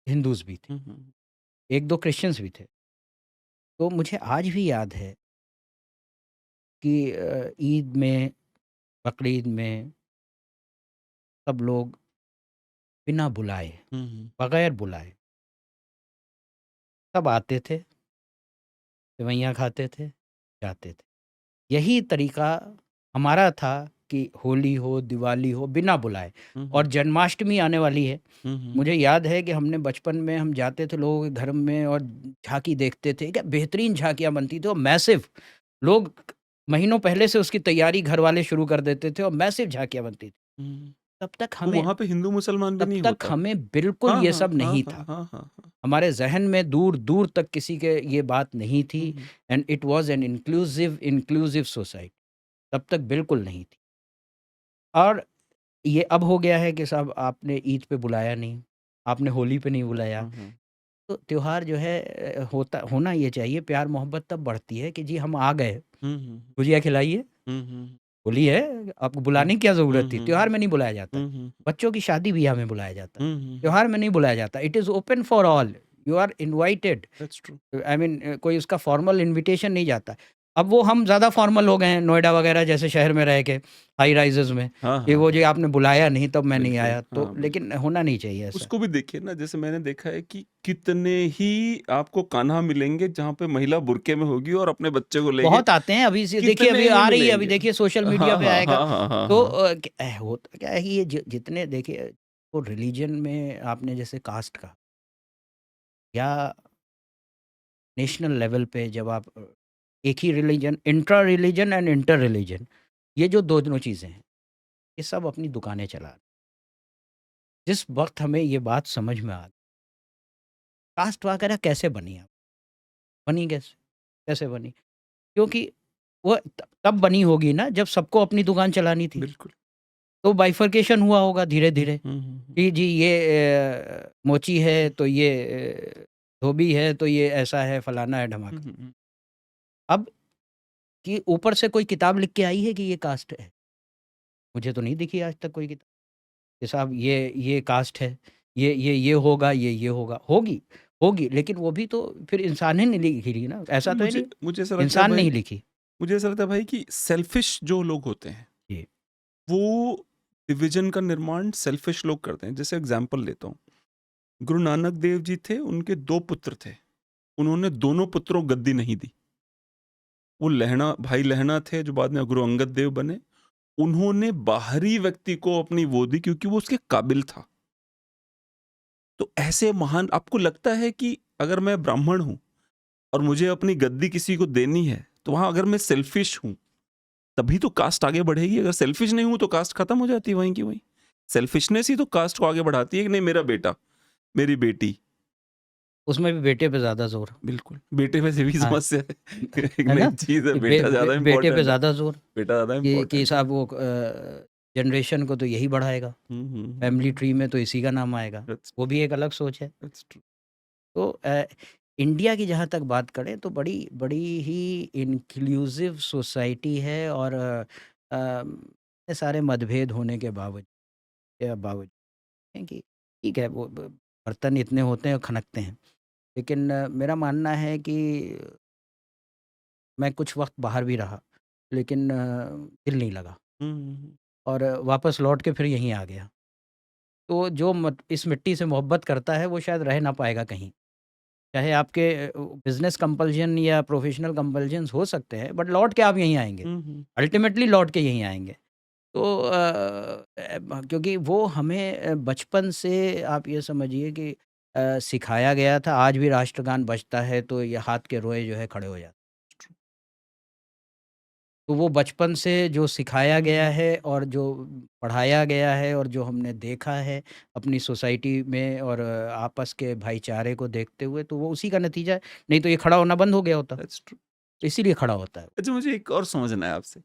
हिंदूज़ भी थे, 1-2 क्रिश्चियंस भी थे। तो मुझे आज भी याद है कि ईद में, बकरीद में सब लोग बिना बुलाए, बगैर बुलाए सब आते थे, सेवइयाँ खाते थे, जाते थे। यही तरीका हमारा था कि होली हो, दिवाली हो, बिना बुलाए। और जन्माष्टमी आने वाली है। मुझे याद है कि हमने बचपन में हम जाते थे लोगों के घर में और झांकी देखते थे। क्या बेहतरीन झांकियाँ बनती थी और मैसिव। लोग महीनों पहले से उसकी तैयारी घर वाले शुरू कर देते थे और मैसिव झांकियाँ बनती थी। तब तक तो हमें वहां पे हिंदू मुसलमान भी तब नहीं तक होता। हमें बिल्कुल हाँ ये हाँ सब हाँ नहीं हाँ था। हाँ हाँ हाँ। हमारे ज़हन में दूर-दूर तक किसी के ये बात नहीं थी। And it was an inclusive society. तब तक बिल्कुल नहीं थी। और ये अब हो गया है कि साहब आपने ईद पे बुलाया नहीं, आपने होली पे नहीं बुलाया। तो त्योहार जो है होना ये चाहिए, प्यार मोहब्बत तब बढ़ती है कि जी हम आ गए, गुजिया खिलाइए, होली है, आपको बुलाने की क्या ज़रूरत थी? त्योहार में नहीं बुलाया जाता है। बच्चों की शादी-ब्याह में बुलाया जाता है। त्योहार में नहीं बुलाया जाता। It is open for all, you are invited. That's true. I mean कोई उसका फॉर्मल इन्विटेशन नहीं जाता। अब वो हम ज़्यादा फॉर्मल हो गए हैं नोएडा वगैरह जैसे शहर में रह के, हाई राइज़ेज़ में, हाँ कि हाँ वो हाँ जो आपने बुलाया नहीं तब मैं नहीं बिल्कुल आया। तो हाँ लेकिन बिल्कुल। होना नहीं चाहिए ऐसा। उसको भी देखिए ना, जैसे मैंने देखा है कि कितने ही आपको कान्हा मिलेंगे जहाँ पे महिला बुर्के में होगी और अपने बच्चे को लेके, बहुत आते हैं अभी से, देखिए कितने अभी ही आ रही है, अभी मिलेंगे। देखिए सोशल मीडिया हाँ पे हाँ आएगा। हाँ हाँ हाँ तो हाँ। होता क्या है कि ये जितने देखिए, तो रिलीजन में आपने जैसे कास्ट का या नेशनल लेवल पे जब आप एक ही religion, intra religion and inter religion, ये जो दोनों चीज़ें हैं, ये सब अपनी दुकानें चला रहे हैं। जिस वक्त हमें ये बात समझ में आ गई, कास्ट वगैरह कैसे बनी, आप बनी कैसे, कैसे बनी? क्योंकि वो तब बनी होगी ना जब सबको अपनी दुकान चलानी थी। बिल्कुल। तो बाइफर्केशन हुआ होगा धीरे-धीरे कि जी ये मोची है तो ये धोबी है तो ये ऐसा है, फलाना है, ढमाका। अब कि ऊपर से कोई किताब लिख के आई है कि ये कास्ट है? मुझे तो नहीं दिखी आज तक कोई किताब कि साहब ये कास्ट है, ये होगा, ये होगा। होगी, होगी, लेकिन वो भी तो फिर इंसान ही ने लिखी ना, ऐसा तो है मुझे नहीं, मुझे ऐसा लगता है इंसान भाई, नहीं लिखी। मुझे ऐसा लगता है भाई कि सेल्फिश जो लोग होते हैं, जी, वो डिवीजन का निर्माण सेल्फिश लोग करते हैं। जैसे एग्जांपल लेता हूँ, गुरु नानक देव जी थे, उनके 2 पुत्र थे। उन्होंने दोनों पुत्रों को गद्दी नहीं दी। वो लहणा भाई लहणा थे जो बाद में गुरु अंगद देव बने। उन्होंने बाहरी व्यक्ति को अपनी वो दी क्योंकि वो उसके काबिल था। तो ऐसे महान, आपको लगता है कि अगर मैं ब्राह्मण हूँ और मुझे अपनी गद्दी किसी को देनी है, तो वहाँ अगर मैं सेल्फिश हूँ, तभी तो कास्ट आगे बढ़ेगी। अगर सेल्फिश नहीं हूँ तो कास्ट खत्म हो जाती है वहीं की वहीं। सेल्फिशनेस ही तो कास्ट को आगे बढ़ाती है कि नहीं मेरा बेटा, मेरी बेटी। उसमें भी बेटे पे ज़्यादा ज़ोर। बिल्कुल, बेटे पे से भी हाँ, समस्या है। एक है नई ना? चीज़ है, कि बेटा ज़्यादा बेटे पे इम्पोर्टेंट है। ज़्यादा ज़ोर बेटा ज़्यादा कि इम्पोर्टेंट है। साहब वो जनरेशन को तो यही बढ़ाएगा। फैमिली ट्री में तो इसी का नाम आएगा। That's वो भी एक अलग सोच है। that's true. तो इंडिया की जहाँ तक बात करें तो बड़ी बड़ी ही इंक्लूसिव सोसाइटी है। और इतने सारे मतभेद होने के बावजूद हैं कि ठीक है, वो बर्तन इतने होते हैं और खनकते हैं। लेकिन मेरा मानना है कि मैं कुछ वक्त बाहर भी रहा, लेकिन दिल नहीं लगा और वापस लौट के फिर यहीं आ गया। तो जो इस मिट्टी से मोहब्बत करता है वो शायद रह ना पाएगा कहीं। चाहे आपके बिज़नेस कंपल्शन या प्रोफ़ेशनल कंपल्शंस हो सकते हैं, बट लौट के आप यहीं आएँगे। अल्टीमेटली लौट के यहीं आएँगे। तो क्योंकि वो हमें बचपन से आप ये समझिए कि सिखाया गया था। आज भी राष्ट्रगान बजता है तो ये हाथ के रोए जो है खड़े हो जाते। तो वो बचपन से जो सिखाया गया है और जो पढ़ाया गया है और जो हमने देखा है अपनी सोसाइटी में और आपस के भाईचारे को देखते हुए, तो वो उसी का नतीजा है। नहीं तो ये खड़ा होना बंद हो गया होता। That's true. इसीलिए खड़ा होता है। अच्छा, मुझे एक और समझना है आपसे।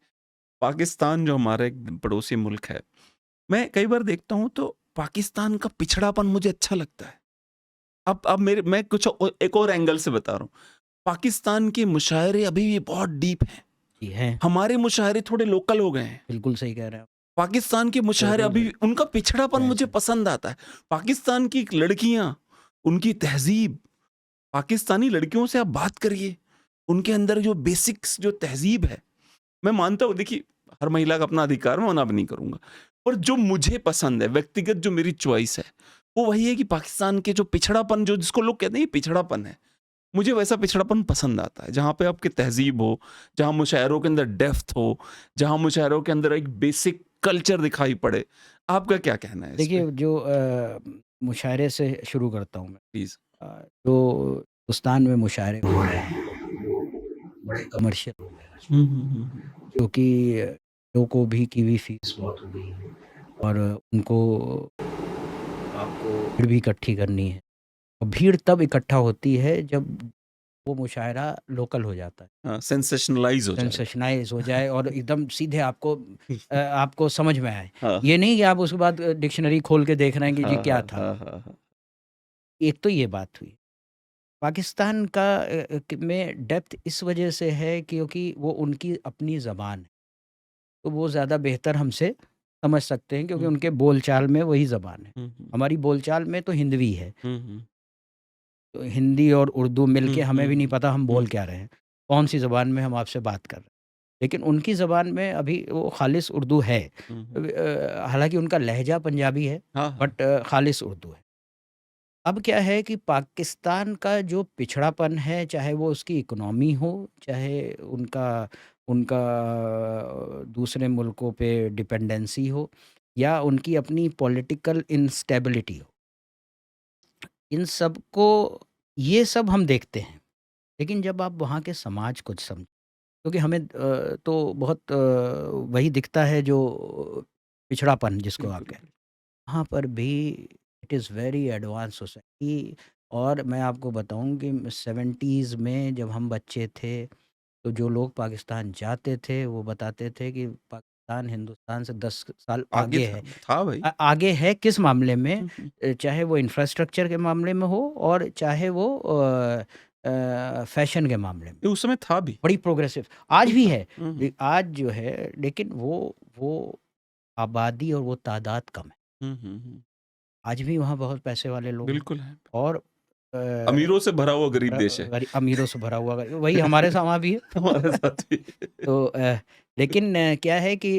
पाकिस्तान जो हमारा एक पड़ोसी मुल्क है, मैं कई बार देखता हूँ तो पाकिस्तान का पिछड़ापन मुझे अच्छा लगता है। अब मैं कुछ एक और एंगल से बता रहा हूँ। पाकिस्तान के मुशायरे अभी भी बहुत डीप हैं। ये है, हमारे मुशायरे थोड़े लोकल हो गए हैं। बिल्कुल सही कह रहे हैं आप। पाकिस्तान के मुशायरे बिल्कुल अभी, उनका पिछड़ापन सही। मुझे पसंद आता है। पाकिस्तान की लड़कियां उनकी तहज़ीब, पाकिस्तानी लड़कियों से आप बात करिए, उनके अंदर जो बेसिक्स जो तहज़ीब है, मैं मानता हूँ देखिए हर महिला का अपना अधिकार, मैं मना भी नहीं करूँगा। पर जो मुझे पसंद है, व्यक्तिगत जो मेरी चॉइस है, वो वही है कि पाकिस्तान के जो पिछड़ापन जो जिसको लोग कहते हैं ये पिछड़ापन है, मुझे वैसा पिछड़ापन पसंद आता है। जहाँ पे आपकी तहज़ीब हो, जहाँ मुशायरों के अंदर डेप्थ हो, जहाँ मुशायरों के अंदर एक बेसिक कल्चर दिखाई पड़े। आपका क्या कहना है इस पे? देखिए जो मुशायरे से शुरू करता हूँ मैं। प्लीज़। जो हिंदुस्तान में मुशायरे हो रहे हैं, बड़े कमर्शियल हो गए हैं, हुँ, हुँ, हुँ, हुँ। क्योंकि लोगों को भी की भी फीस बहुत हो गई है और उनको आपको भीड़ भी इकट्ठी करनी है। और भीड़ तब इकट्ठा होती है जब वो मुशायरा लोकल हो जाता है, हाँ, सेंसेशनलाइज़ हो जाए। सेंसेशनाइज़ हो जाए और एकदम सीधे आपको समझ में आए। हाँ, ये नहीं कि आप उसके बाद डिक्शनरी खोल के देख रहे हैं कि हाँ, ये क्या हाँ, था। हाँ, हाँ, हाँ। एक तो ये बात हुई। पाकिस्तान का में डेप्थ इस वजह से है क्योंकि वो उनकी अपनी ज़बान है, तो वो ज़्यादा बेहतर हमसे समझ सकते हैं क्योंकि हुँ, उनके बोलचाल में वही ज़बान है। हुँ, हुँ, हमारी बोलचाल में तो हिंदवी है, हुँ, हुँ, तो हिंदी और उर्दू हुँ, मिलके हमें हुँ, भी नहीं हुँ, पता हम हुँ, बोल क्या रहे हैं, कौन-सी ज़बान में हम आपसे बात कर रहे हैं। लेकिन उनकी ज़बान में अभी वो खालिस उर्दू है। हुँ, हुँ। हालाँकि उनका लहज़ा पंजाबी है, हाँ, हाँ। बट खालिस उर्दू है। अब क्या है कि पाकिस्तान का जो पिछड़ापन है, चाहे वो उसकी इकोनॉमी हो, चाहे उनका उनका दूसरे मुल्कों पे डिपेंडेंसी हो या उनकी अपनी पॉलिटिकल इंस्टेबिलिटी हो, इन सब को ये सब हम देखते हैं। लेकिन जब आप वहाँ के समाज को क्योंकि हमें तो बहुत वही दिखता है जो पिछड़ापन जिसको आप बिल्कुल, कहते हैं। बिल्कुल। वहाँ पर भी it is very advance society और मैं आपको बताऊँ कि 70s में जब हम बच्चे थे, तो जो लोग पाकिस्तान जाते थे, वो बताते थे कि पाकिस्तान हिंदुस्तान से 10 साल आगे आगे था, है। था भाई। आगे है किस मामले में? हुँ, हुँ। चाहे वो इंफ्रास्ट्रक्चर के मामले में हो और चाहे वो फ़ैशन के मामले में। ये उस समय था भी, बड़ी प्रोग्रेसिव आज बिल्कुल भी था। है। हुँ, हुँ। आज जो है लेकिन वो आबादी और वो तादाद कम है। हुँ, हुँ, हुँ। आज भी वहाँ बहुत पैसे वाले लोग हैं बिल्कुल है। और अमीरों से भरा हुआ गरीब देश है। अमीरों से भरा हुआ वही हमारे वहाँ भी हमारे है। साथ भी। तो लेकिन क्या है कि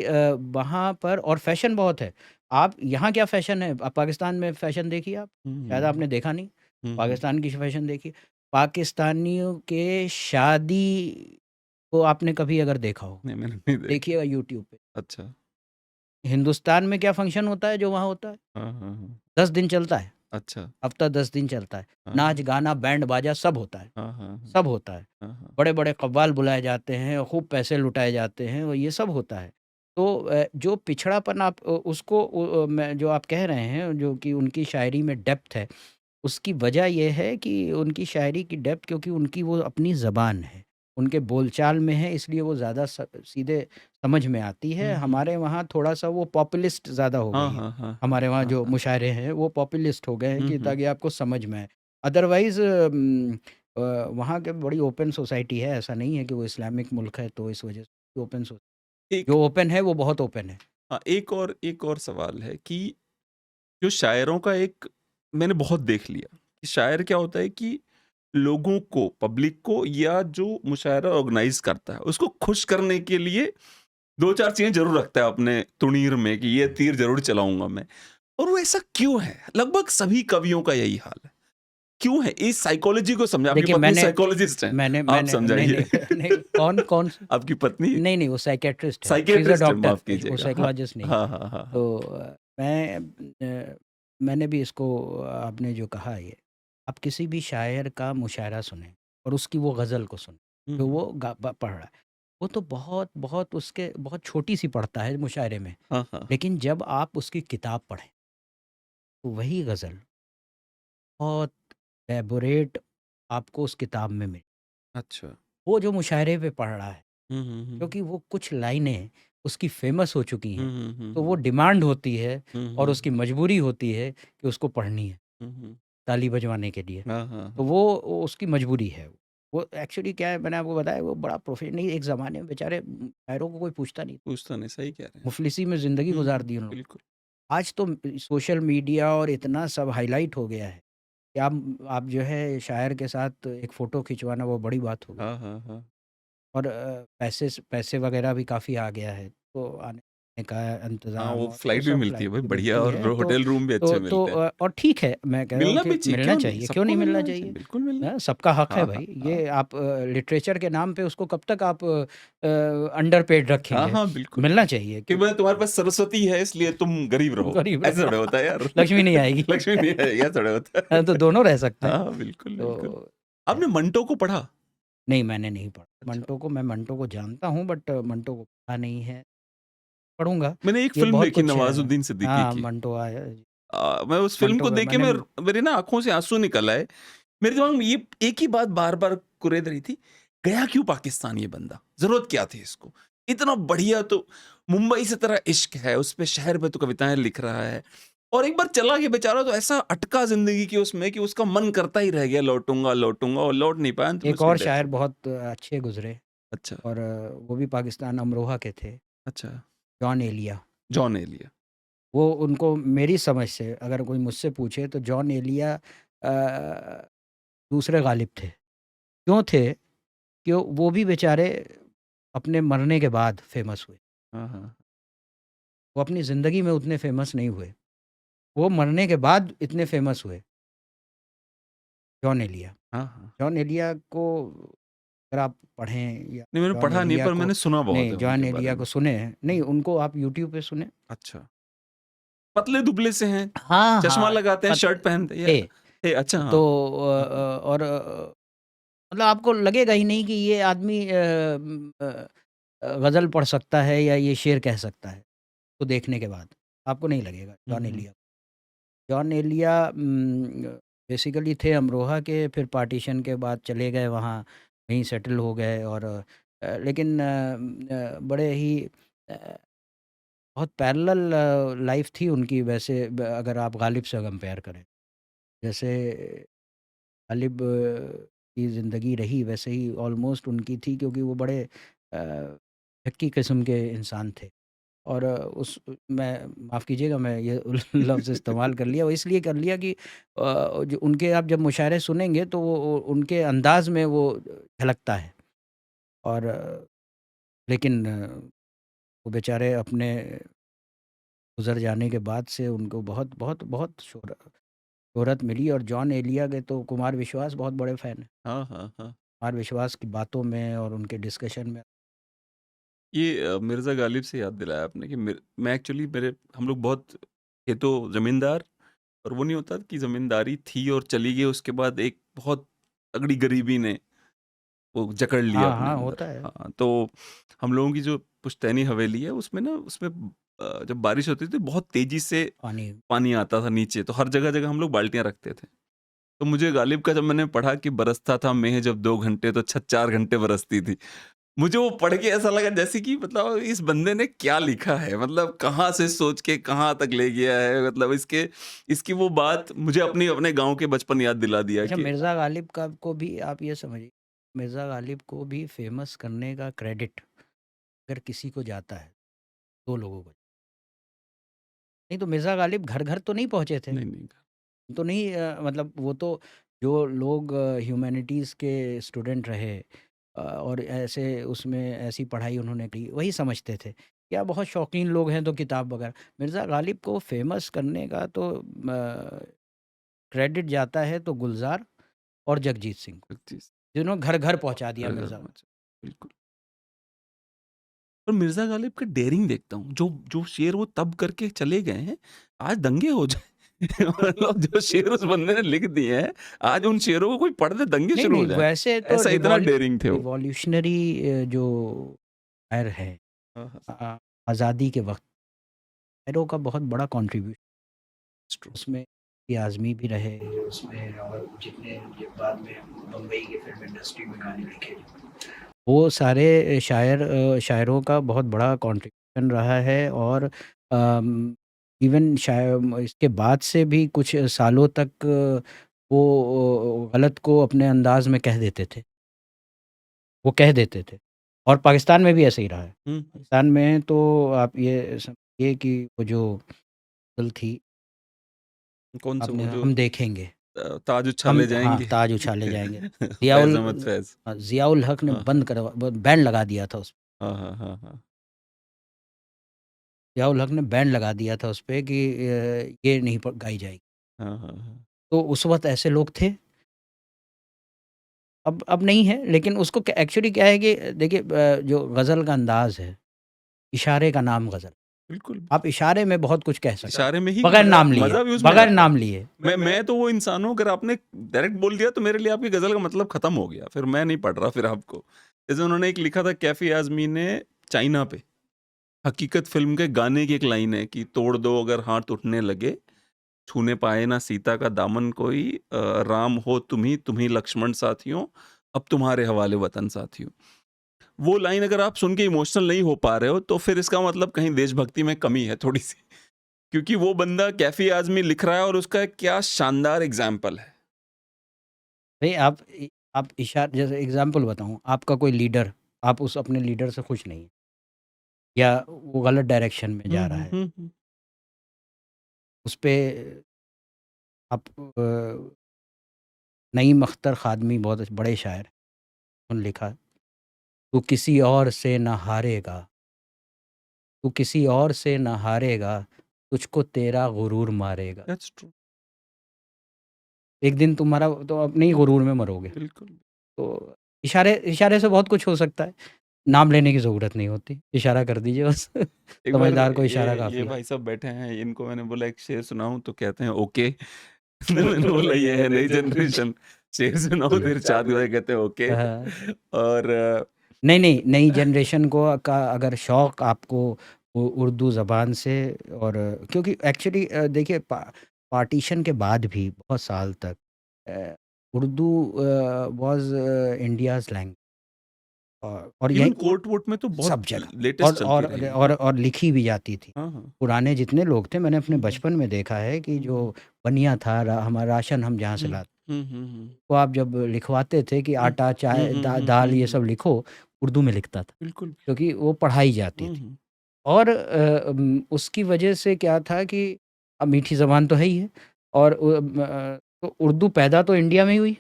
वहाँ पर और फ़ैशन बहुत है। आप यहाँ क्या फ़ैशन है? आप पाकिस्तान में फ़ैशन देखिए आप, हुँ, शायद हुँ, आपने देखा नहीं। हुँ, हुँ। पाकिस्तान की फ़ैशन देखिए। पाकिस्तानियों के शादी को आपने कभी अगर देखा हो, नहीं, मैंने नहीं देखा। देखिएगा यूट्यूब पे। अच्छा। हिंदुस्तान में क्या फ़ंक्शन होता है जो वहाँ होता है? हाँ, हाँ, हाँ। 10 दिन चलता है, अच्छा। हफ़्ता 10 दिन चलता है। हाँ, नाच, हाँ। गाना, बैंड बाजा सब होता है, हाँ, हाँ, हाँ। सब होता है। हाँ, हाँ। बड़े-बड़े कव्वाल बुलाए जाते हैं, खूब पैसे लुटाए जाते हैं और ये सब होता है। तो जो पिछड़ापन आप उसको मैं जो आप कह रहे हैं, जो कि उनकी शायरी में डेप्थ है, उसकी वजह ये है कि उनकी शायरी की डेप्थ क्योंकि उनकी वो अपनी ज़बान है, उनके बोलचाल में है इसलिए वो ज़्यादा सीधे समझ में आती है। हुँ, हुँ। हमारे वहाँ थोड़ा-सा वो पॉपुलिस्ट ज़्यादा हो हाँ, गई है। हाँ, हाँ, हाँ। हमारे वहाँ हाँ, जो हाँ। मुशायरे हैं वो पॉपुलिस्ट हो गए हैं हुँ, कि हुँ। ताकि आपको समझ में आए। अदरवाइज़ वहाँ के बड़ी ओपन सोसाइटी है, ऐसा नहीं है कि वो इस्लामिक मुल्क है तो इस वजह से ओपन सो एक जो ओपन है वो बहुत ओपन है। हाँ, एक और सवाल है कि जो शायरों का एक मैंने बहुत देख लिया कि शायर क्या होता है कि लोगों को, पब्लिक को या जो मुशायरा ऑर्गेनाइज़ करता है, उसको खुश करने के लिए 2-4 चीज़ें ज़रूर रखता है अपने तुणीर में कि ये तीर ज़रूर चलाऊँगा मैं। और वो ऐसा क्यों है? लगभग सभी कवियों का यही हाल है। क्यों है? इस साइकोलॉजी को समझाइए। आपकी देखिए पत्नी मैंने साइकोलॉजिस्ट हैं, मैंने आप मैंने नहीं, समझाइए। नहीं, नहीं कौन सा? आपकी पत्नी नहीं, नहीं वो साइकियाट्रिस्ट है। शी इज़ अ साइकियाट्रिस्ट है, डॉक्टर माफ़ वो कीजिएगा। हाँ। साइकोलॉजिस्ट नहीं है। हाँ, हाँ, हाँ, हाँ। तो मैंने भी इसको आपने जो कहा ये, आप किसी भी शायर का मुशायरा सुनें और उसकी वो गज़ल को सुनें, हुँ, जो हुँ। वो पढ़ रहा है। वो तो बहुत उसके बहुत छोटी-सी पढ़ता है मुशायरे में, हाँ, हाँ। लेकिन जब आप उसकी किताब पढ़ें, तो वही गज़ल बहुत एलेबोरेट आपको उस किताब में मिले। अच्छा। वो जो मुशायरे पे पढ़ रहा है, हुँ, हुँ, हुँ। क्योंकि वो कुछ लाइनें उसकी फ़ेमस हो चुकी हुँ, हैं, हुँ, हुँ, तो वो हुँ। डिमांड होती है हुँ, और हुँ। उसकी मजबूरी होती है कि उसको पढ़नी है, हुँ, हुँ। ताली बजवाने के लिए। हाँ, हाँ, तो हाँ। वो उसकी मजबूरी है। वो एक्चुअली क्या है मैंने आपको बताया वो बड़ा नहीं एक ज़माने में बेचारे शायरों को कोई पूछता नहीं, पूछता नहीं, सही कह रहे हैं। मुफ़लिसी में ज़िंदगी हुँ, गुज़ार हुँ। दी उन्होंने। बिल्कुल। आज तो सोशल मीडिया और इतना सब हाइलाइट हो गया है कि आप जो है शायर के साथ एक फ़ोटो खिंचवाना वो बड़ी बात हो गई। हाँ, हाँ, हाँ। और पैसे वगैरह भी काफ़ी आ गया है, तो आने का हाँ, इंतज़ाम वो और वो फ्लाइट भी सब मिलती है फ्लाइट भाई भी बढ़िया मिलती और है, होटल रूम भी अच्छे मिलते हैं। और ठीक है, मैं कह रहा हूँ मिलना कि भी चाहिए, मिलना क्यों नहीं? चाहिए, क्यों सबको नहीं मिलना मिलना चाहिए, चाहिए? बिल्कुल मिलना हाँ, सबका हक है हाँ, भाई। हाँ, ये हाँ। आप लिटरेचर के नाम पे उसको कब तक आप अंडरपेड हाँ, रखेंगे? हाँ, बिल्कुल। मिलना चाहिए, कि मैं तुम्हारे क्योंकि पास सरस्वती है इसलिए तुम गरीब रहो, गरीब ऐसे रहो थोड़े होता है यार। लक्ष्मी नहीं आएगी। लक्ष्मी नहीं आएगी, ऐसा थोड़े होता है। हाँ, तो दोनों रह सकते हैं। हाँ, बिल्कुल, बिल्कुल। तो आपने मंटो को पढ़ा? नहीं, मैंने नहीं पढ़ा। अच्छा। मैं मंटो को जानता हूँ, बट मंटो को पढ़ा नहीं है। पढ़ूँगा। मैंने एक ये फ़िल्म बहुत देखी कुछ है। नवाज़ुद्दीन सिद्दीकी हाँ, की। मंटो आया। मैं उस फ़िल्म मंटो को का देख के मैंने मेरी ना आँखों से आँसू निकल आए। मेरे दिमाग में ये एक ही बात बार-बार कुरेद रही थी, गया क्यों पाकिस्तान ये बंदा? ज़रूरत क्या थी इसको? इतना बढ़िया तो मुंबई से तेरा इश्क है, उस पे शहर पे तू कविताएँ लिख रहा है और एक बार चला गया बेचारा तो ऐसा अटका ज़िंदगी की उसमें कि उसका मन करता ही रह गया लौटूँगा, लौटूँगा और लौट नहीं पाया, अंत में एक उसकी और डेथ शायर हो गई। बहुत अच्छे गुज़रे, अच्छा, और वो भी पाकिस्तान अमरोहा के थे, अच्छा। जॉन एलिया। जॉन एलिया। वो उनको मेरी समझ से अगर कोई मुझसे पूछे तो जॉन एलिया दूसरे गालिब थे। क्यों थे? कि वो भी बेचारे अपने मरने के बाद फ़ेमस हुए। हाँ, हाँ। वो अपनी ज़िंदगी में उतने फ़ेमस नहीं हुए। वो मरने के बाद इतने फ़ेमस हुए, जॉन एलिया। हाँ, हाँ। जॉन एलिया को अगर आप पढ़ें या नहीं मैंने जॉन पढ़ा नहीं एलिया पर को मैंने सुना बहुत नहीं, है जॉन उनके बारे एलिया में। को सुने नहीं, उनको आप यूट्यूब पे सुने। अच्छा। पतले-दुबले से हैं, हाँ, चश्मा हाँ, लगाते हैं, पत शर्ट पहनते या थे। अच्छा तो हाँ। और मतलब आपको लगेगा ही नहीं कि ये आदमी ग़ज़ल पढ़ सकता है या ये शेर कह सकता है, तो देखने के बाद। आपको नहीं लगेगा हुँ, जॉन हुँ। एलिया। जॉन एलिया बेसिकली थे अमरोहा के, फिर पार्टीशन के बाद चले गए वहाँ, वहीं सेटल हो गए, और लेकिन बड़े ही अ, बहुत पैरेलल लाइफ़ थी उनकी, वैसे अगर आप गालिब से कंपेयर करें। जैसे गालिब की ज़िंदगी रही वैसे ही ऑलमोस्ट उनकी थी, क्योंकि वो बड़े शक्की किस्म के इंसान थे। और मैं माफ़ कीजिएगा, मैं ये लफ़्ज़ इस्तेमाल कर लिया, वो इसलिए कर लिया कि जो उनके आप जब मुशायरे सुनेंगे तो वो उनके अंदाज़ में वो झलकता है। और लेकिन वो बेचारे अपने गुज़र जाने के बाद से उनको बहुत बहुत बहुत शोहरत मिली, और जॉन एलिया के तो कुमार विश्वास बहुत बड़े फ़ैन हैं। हाँ, हाँ, हाँ। कुमार विश्वास की बातों में और उनके डिस्कशन में। ये मिर्ज़ा गालिब से याद दिलाया आपने कि मैं एक्चुअली मेरे हम लोग बहुत थे तो ज़मींदार और वो नहीं होता कि ज़मींदारी थी और चली गई उसके बाद एक बहुत तगड़ी गरीबी ने वो जकड़ लिया हाँ, अपने हाँ, अंदर। होता है। हाँ, तो हम लोगों की जो पुश्तैनी हवेली है उसमें ना उसमें जब बारिश होती थी बहुत तेज़ी से पानी पानी आता था नीचे, तो हर जगह-जगह हम लोग बाल्टियाँ रखते थे। तो मुझे गालिब का जब मैंने पढ़ा कि बरसता था मेह जब 2 घंटे तो छत 4 घंटे बरसती थी। मुझे वो पढ़ के ऐसा लगा जैसे कि मतलब इस बंदे ने क्या लिखा है? मतलब कहाँ से सोच के कहाँ तक ले गया है? मतलब इसकी वो बात मुझे अपने गाँव के बचपन याद दिला दिया अच्छा, कि मिर्ज़ा गालिब का को भी आप ये समझिए, मिर्ज़ा गालिब को भी फ़ेमस करने का क्रेडिट अगर किसी को जाता है, 2 लोगों को। नहीं तो मिर्ज़ा गालिब घर-घर तो नहीं पहुँचे थे। नहीं, नहीं। तो नहीं मतलब वो तो जो लोग ह्यूमैनिटीज़ के स्टूडेंट रहे, और ऐसे उसमें ऐसी पढ़ाई उन्होंने की, वही समझते थे। या बहुत शौकीन लोग हैं तो किताब वगैरह। मिर्ज़ा गालिब को फ़ेमस करने का तो क्रेडिट जाता है तो गुलज़ार और जगजीत सिंह को, पच्चीस जिन्होंने घर-घर पहुँचा दिया घर-घर मिर्ज़ा। पहुँचे, बिल्कुल। और मिर्ज़ा गालिब का डेयरिंग देखता हूँ, जो जो शेर वो तब करके चले गए हैं, आज दंगे हो जाएँ। मतलब जो शेर उस बंदे ने लिख दिए हैं, आज उन शेरों को कोई पढ़ दे दंगे नहीं, शुरू हो नहीं, जाएँ। वैसे तो ऐसा इतना डेयरिंग थे वो। रिवॉल्यूशनरी जो शायर है, हाँ, हाँ। आज़ादी के वक़्त, शायरों का बहुत बड़ा कॉन्ट्रिब्यूशन इट्स ट्रू। उसमें ये आज़मी भी रहे, उसमें और जितने जो बाद में बम्बई की फ़िल्म इंडस्ट्री में गाने लिखे, वो सारे शायरों का बहुत बड़ा कॉन्ट्रिब्यूशन रहा है। और इवन इसके बाद से भी कुछ सालों तक वो गलत को अपने अंदाज़ में कह देते थे। वो कह देते थे, और पाकिस्तान में भी ऐसे ही रहा है। हुँ, पाकिस्तान में तो आप ये समझिए कि वो जो फ़िल्म थी, कौन सा आपने वो जो हम देखेंगे। ताज उछाले हाँ, जाएंगे। ताज उछाले जाएंगे। फैज अहमद फैज। जियाउल हक ने हाँ बंद करवा बैन लगा दिया था उस हाँ हाँ हाँ हाँ। जियाउल हक ने बैन लगा दिया था उस पे कि ये नहीं गाई जाएगी। हाँ हाँ हाँ। तो उस वक्त ऐसे लोग थे, अब नहीं है, लेकिन उसको एक्चुअली क्या है कि देखिए जो गज़ल का अंदाज़ है, इशारे का नाम गज़ल। बिल्कुल आप इशारे में बहुत कुछ कह सकते इशारे में ही बगैर मजा नाम लिए, मजा भी उसमें बगैर आता है। नाम लिए। मैं तो वो इंसान हूँ, अगर आपने डायरेक्ट बोल दिया तो मेरे लिए आपकी गजल का मतलब खत्म हो गया, फिर मैं नहीं पढ़ रहा फिर आपको। जैसे उन्होंने एक लिखा था कैफी आजमी ने चाइना पे, हकीकत फिल्म के गाने की एक लाइन है कि तोड़ दो अगर हाथ उठने लगे, छूने पाए ना सीता का दामन कोई, राम हो तुम ही लक्ष्मण साथियों, अब तुम्हारे हवाले वतन साथियों। वो लाइन अगर आप सुन के इमोशनल नहीं हो पा रहे हो तो फिर इसका मतलब कहीं देशभक्ति में कमी है थोड़ी सी, क्योंकि वो बंदा कैफी आजमी लिख रहा है और उसका क्या शानदार एग्जाम्पल है। भाई आप इशार जैसे एग्ज़ाम्पल बताऊँ, आपका कोई लीडर, आप उस अपने लीडर से खुश नहीं हैं या वो गलत डायरेक्शन में जा रहा है, उस पे आप नईम अख्तर ख़ादमी बहुत बड़े शायर, उन्होंने लिखा, तू किसी और से न हारेगा, तू किसी और से न हारेगा, तुझको तेरा गुरूर मारेगा। That's true. एक दिन तुम्हारा तो अपने ही गुरूर में मरोगे। बिल्कुल। तो इशारे इशारे से बहुत कुछ हो सकता है। नाम लेने की ज़रूरत नहीं होती, इशारा कर दीजिए बस। एक बार समझदार को इशारा काफ़ी ये है। भाई साहब बैठे हैं, इनको मैंने बोला एक शेर सुनाऊं तो कहते हैं ओके। मैंने बोला ये है नई जनरेशन, शेर सुनाओ फिर चाँद भाई कहते हैं ओके। हाँ। और नहीं, नई जनरेशन को का अगर शौक़ आपको उर्दू ज़बान से, और क्योंकि एक्चुअली देखिए पार्टीशन के बाद भी बहुत साल तक उर्दू वाज़ इंडियाज़ लैंग्वेज, और इवन यही कोर्ट वोट में तो सब बहुत जगह लेटेस्ट चलती रही है। और लिखी भी जाती थी। हाँ हाँ। पुराने जितने लोग थे, मैंने अपने हम्म, बचपन में देखा है कि जो बनिया था, हमारा राशन हम जहाँ से लाते, तो आप जब लिखवाते थे कि आटा, चाय, दाल ये सब लिखो, उर्दू में लिखता था, बिल्कुल। क्योंकि वो पढ़ाई जाती थी। और उसकी वजह से क्या था कि अब मीठी ज़बान तो है ही है, और तो उर्दू पैदा तो इंडिया में ही हुई,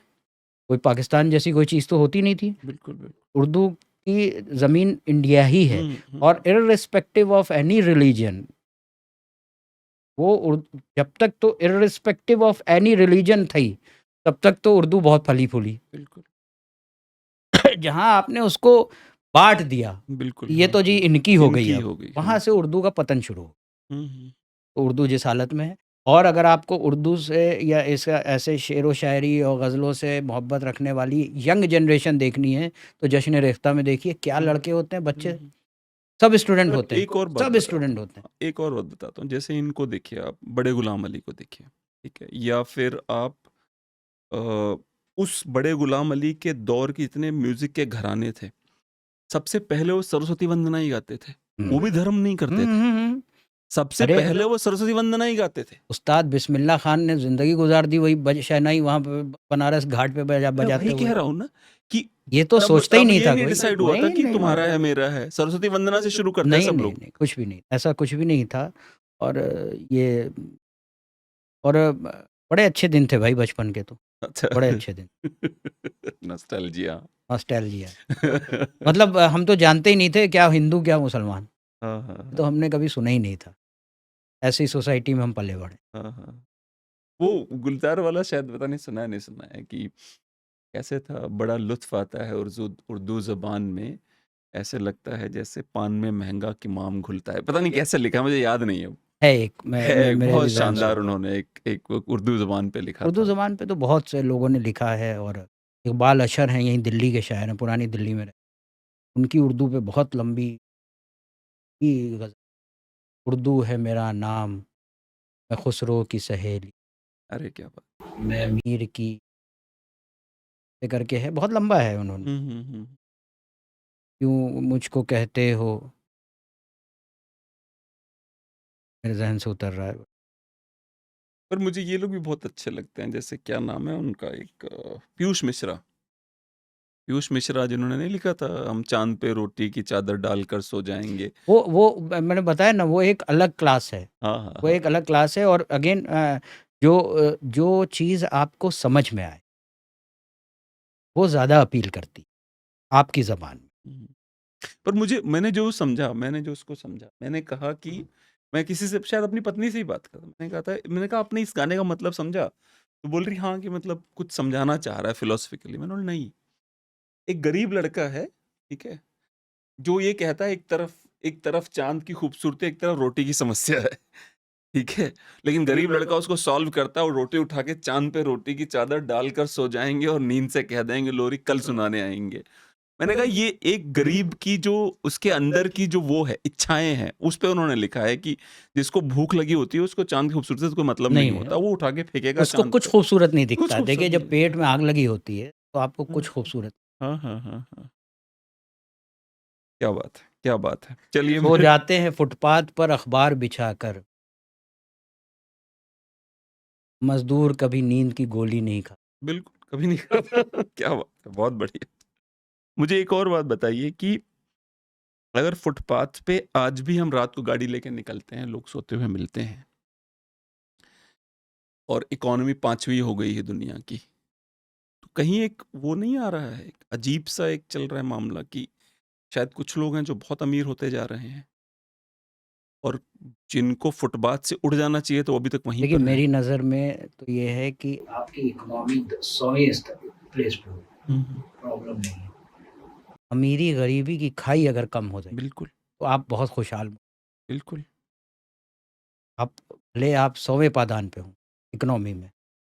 कोई पाकिस्तान जैसी कोई चीज़ तो होती नहीं थी। बिल्कुल बिल्कुल। उर्दू की ज़मीन इंडिया ही है, और इर्रिस्पेक्टिव ऑफ एनी रिलीजन, वो जब तक तो इर्रिस्पेक्टिव ऑफ एनी रिलीजन थी, तब तक तो उर्दू बहुत फली-फूली। बिल्कुल जहाँ आपने उसको बाँट दिया, बिल्कुल। ये तो जी इनकी हो गई, इनकी अब हो गई, वहाँ से उर्दू का पतन शुरू हो। हम्म। तो उर्दू जिस हालत में है, और अगर आपको उर्दू से या इसका ऐसे शेर व शायरी और गज़लों से मोहब्बत रखने वाली यंग जनरेशन देखनी है, तो जश्न रेख्ता में देखिए, क्या लड़के होते हैं, बच्चे, सब स्टूडेंट होते हैं, एक और बात सब स्टूडेंट होते हैं। एक और बात बताता हूँ, जैसे इनको देखिए आप, बड़े गुलाम अली को देखिए, ठीक है, या फिर आप उस बड़े गुलाम अली के दौर के इतने म्यूजिक के घराने थे, सबसे पहले वो सरस्वती वंदना ही गाते थे, वो भी धर्म नहीं करते थे। सबसे अरे पहले वो सरस्वती वंदना ही गाते थे। उस्ताद बिस्मिल्लाह खान ने ज़िंदगी गुजार दी वही शहनाई वहाँ पे बनारस घाट पे बजाते वही हुए। कह रहा हूँ ना कि ये तो सोचता ही नहीं था नहीं कोई। डिसाइड हुआ था नहीं, कि नहीं, तुम्हारा है मेरा है, सरस्वती वंदना से शुरू करते हैं नहीं, सब नहीं, लोग। नहीं, कुछ भी नहीं, ऐसा कुछ भी नहीं था। और ये और बड़े अच्छे दिन थे भाई बचपन के तो, अच्छा बड़े अच्छे दिन। नॉस्टैल्जिया। नॉस्टैल्जिया। मतलब हम तो जानते ही नहीं थे क्या हिंदू क्या मुसलमान, हाँ हाँ तो हमने कभी सुना ही नहीं था। ऐसी सोसाइटी में हम पले बड़े। हाँ हाँ। वो गुलजार वाला शायद पता नहीं सुना है कि कैसे था, बड़ा लुत्फ आता है उर्दू ज़बान में, ऐसे लगता है जैसे पान में महंगा किमाम घुलता है, पता नहीं कैसे लिखा, मुझे याद नहीं है। है एक मेरे बहुत भी ज़हन से। शानदार उन्होंने एक उर्दू ज़बान पे लिखा उर्दू था। ज़बान पे तो बहुत से लोगों ने लिखा है, और इकबाल अशर हैं, यहीं दिल्ली के शायर हैं, पुरानी दिल्ली में उनकी उर्दू पे बहुत लंबी की गज़ल, उर्दू है मेरा नाम, मैं खुसरो की सहेली, अरे क्या बात। मैं मीर की, ये करके है, बहुत लंबा है उन्होंने। क्यों मुझको कहते हो, मेरे ज़हन से उतर रहा है। पर मुझे ये लोग भी बहुत अच्छे लगते हैं, जैसे क्या नाम है उनका, एक पीयूष मिश्रा। पीयूष मिश्रा जिन्होंने नहीं लिखा था, हम चांद पे रोटी की चादर डालकर सो जाएंगे। वो मैंने बताया ना, वो एक अलग क्लास है। हाँ हाँ वो एक अलग क्लास है, और अगेन जो चीज़ आपको समझ में आए, वो ज़्यादा अपील करती है, आपकी ज़बान में। हुँ। पर मैंने जो उसको समझा, मैंने कहा कि मैं किसी से शायद अपनी पत्नी से ही बात कर रहा था। मैंने कहा आपने इस गाने का मतलब समझा? तो बोल रही हाँ, कि मतलब कुछ समझाना चाह रहा है फिलॉसफिकली। मैंने बोला नहीं, एक गरीब लड़का है, ठीक है? जो ये कहता है एक तरफ चाँद की खूबसूरती, एक तरफ रोटी की समस्या है, ठीक है? लेकिन गरीब लड़का उसको सॉल्व करता है और रोटी उठा के चाँद पे रोटी की चादर डालकर सो जाएँगे और नींद से कह देंगे लोरी कल सुनाने आएँगे। मैंने कहा ये एक गरीब की जो उसके अंदर की जो वो है, इच्छाएँ हैं, उस पे उन्होंने लिखा है कि जिसको भूख लगी होती है उसको चाँद की खूबसूरती से कोई मतलब नहीं नहीं, होता, वो उठा के फेंकेगा उसको चाँद कुछ पे, खूबसूरत नहीं कुछ दिखता। खूबसूरत देखिए, नहीं जब लगता। पेट में आग लगी होती है, तो आपको हाँ, कुछ खूबसूरत हाँ, हाँ, हाँ, हाँ। क्या बात है, क्या बात है। चलिए सो मैं जाते हैं फुटपाथ पर अखबार बिछाकर, मज़दूर कभी नींद की गोली नहीं खाता। बिल्कुल, कभी नहीं खाता। क्या बात है, बहुत बढ़िया। मुझे एक और बात बताइए कि अगर फुटपाथ पे आज भी हम रात को गाड़ी लेके निकलते हैं, लोग सोते हुए मिलते हैं और इकॉनमी 5वीं हो गई है दुनिया की, तो कहीं एक वो नहीं आ रहा है, एक अजीब-सा एक चल रहा है मामला कि शायद कुछ लोग हैं जो बहुत अमीर होते जा रहे हैं और जिनको फुटपाथ से उड़ जाना चाहिए तो वो अभी तक वहीं देखिए, पर हैं। मेरी नज़र में तो ये है कि आपकी इकोनॉमी 100वें प्लेस पे हो, हुँ, हुँ। प्रॉब्लम नहीं है। अमीरी-गरीबी की खाई अगर कम हो जाए, बिल्कुल, तो आप बहुत खुशहाल हो। बिल्कुल। आप भले आप 100वें पायदान पे हो इकोनॉमी में,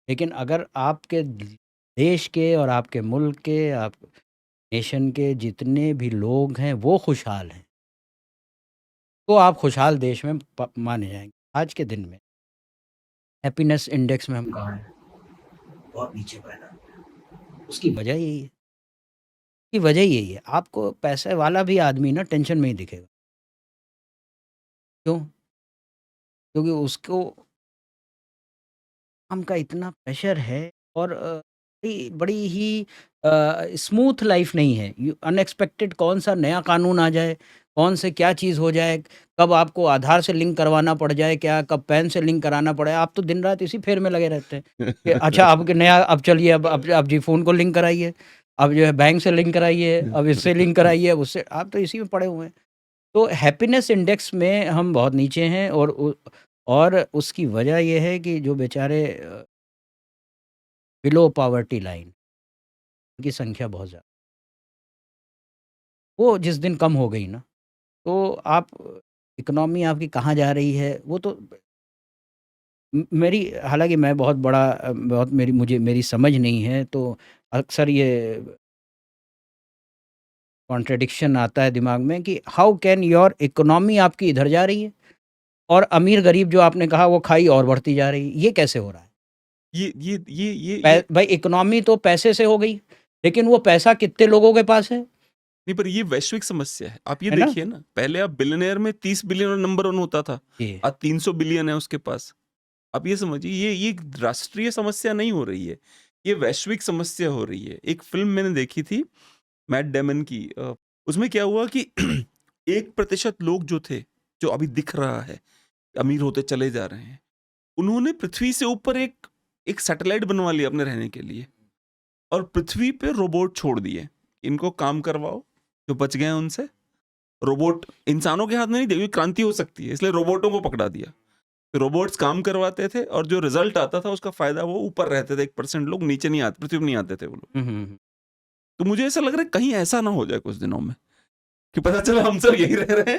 लेकिन अगर आपके देश के और आपके मुल्क के, आप नेशन के जितने भी लोग हैं, वो खुशहाल हैं, तो आप खुशहाल देश में माने जाएँगे। आज के दिन में हैप्पीनेस इंडेक्स में हम कहाँ हैं? बहुत नीचे पायदान पे। उसकी वजह यही है। की वजह यही है, आपको पैसे वाला भी आदमी ना टेंशन में ही दिखेगा। क्यों? क्योंकि उसको काम का इतना प्रेशर है और बड़ी बड़ी ही स्मूथ लाइफ नहीं है। यू अनएक्सपेक्टेड कौन-सा नया कानून आ जाए, कौन से क्या चीज़ हो जाए, कब आपको आधार से लिंक करवाना पड़ जाए क्या, कब पैन से लिंक कराना पड़े। आप तो दिन-रात इसी फेर में लगे रहते हैं कि अच्छा अब के नया अब चलिए अब जी फ़ोन को लिंक कराइए, अब जो है बैंक से लिंक कराइए, अब इससे लिंक कराइए, अब उससे आप तो इसी में पड़े हुए हैं। तो हैप्पीनेस इंडेक्स में हम बहुत नीचे हैं और उसकी वजह ये है कि जो बेचारे बिलो पॉवर्टी लाइन की संख्या बहुत ज़्यादा, वो जिस दिन कम हो गई ना, तो आप इकोनॉमी आपकी कहाँ जा रही है, वो तो मेरी हालाँकि मैं बहुत बड़ा बहुत मेरी समझ नहीं है, तो अक्सर ये कॉन्ट्रडिक्शन आता है दिमाग में कि हाउ कैन योर इकोनॉमी आपकी इधर जा रही है और अमीर-गरीब जो आपने कहा वो खाई और बढ़ती जा रही है, ये कैसे हो रहा है? ये भाई इकोनॉमी तो पैसे से हो गई, लेकिन वो पैसा कितने लोगों के पास नहीं, पर ये वैश्विक समस्या है। आप ये है ना? देखिए ना, पहले आप बिलियनेयर में 30 बिलियन नंबर 1 होता था, जी, आज 300 बिलियन है उसके पास। आप ये समझिए ये एक राष्ट्रीय समस्या नहीं हो रही है, ये वैश्विक समस्या हो रही है। एक फ़िल्म मैंने देखी थी मैट डेमन की, उसमें क्या हुआ कि 1% लोग जो थे, जो अभी दिख रहा है, अमीर होते चले जा रहे हैं, उन्होंने पृथ्वी से ऊपर एक सैटेलाइट बनवा लिया अपने रहने के लिए और पृथ्वी पे रोबोट छोड़ दिए। इनको काम करवाओ, जो बच गए हैं उनसे। रोबोट इंसानों के हाथ में नहीं देगी, क्रांति हो सकती है, इसलिए रोबोटों को पकड़ा दिया। रोबोट्स काम करवाते थे और जो रिजल्ट आता था उसका फायदा वो ऊपर रहते थे, 1% लोग नीचे नहीं आते, पृथ्वी पे नहीं आते थे वो लोग। हुँ, हुँ, हुँ। तो मुझे ऐसा लग रहा है कहीं ऐसा ना हो जाए कुछ दिनों में कि पता चला हम सब यही रह रहे हैं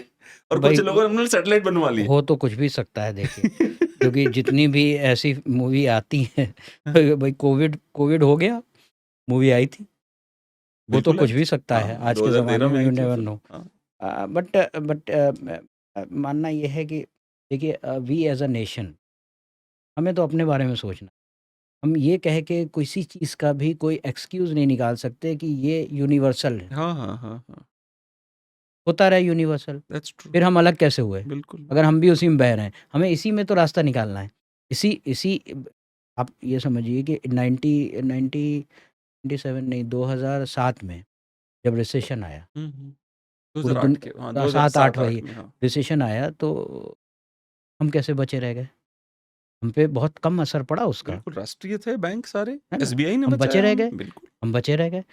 और कुछ भाई लोगों ने सैटेलाइट बनवा लिए। हो तो कुछ भी सकता है देखिए, क्योंकि जितनी भी ऐसी मूवी आती हैं भाई कोविड कोविड हो गया, मूवी आई थी, वो तो बिल्कुल कुछ आई भी थी। सकता है हाँ, आज के 2013 ज़माने में में, आई यू थी वो नेवर फिल्म। नो। हाँ, मानना ये है कि देखिए वी एज़ अ नेशन हमें तो अपने बारे में सोचना है। हम ये कह के किसी चीज़ का भी कोई एक्सक्यूज़ नहीं निकाल सकते कि ये यूनिवर्सल है, हाँ, हाँ, हाँ, हाँ, होता रहा यूनिवर्सल, दैट्स ट्रू। फिर हम अलग कैसे हुए? बिल्कुल, अगर बिल्कुल। हम भी उसी में बह रहे हैं, हमें इसी में तो रास्ता निकालना है। इसी इसी आप ये समझिए कि 1997 नहीं 2007 में जब रिसेशन आया, हुँ, हुँ। पूरी 2008 के, हाँ, 7-8 2007-8 वही में, हाँ। रिसेशन आया तो हम कैसे बचे रह गए? हम पे बहुत कम असर पड़ा उसका। बिल्कुल राष्ट्रीय थे बैंक सारे, है ना? एसबीआई ने हम बचे बचाया रह हमें, गए, बिल्कुल। हम बचे रह गए।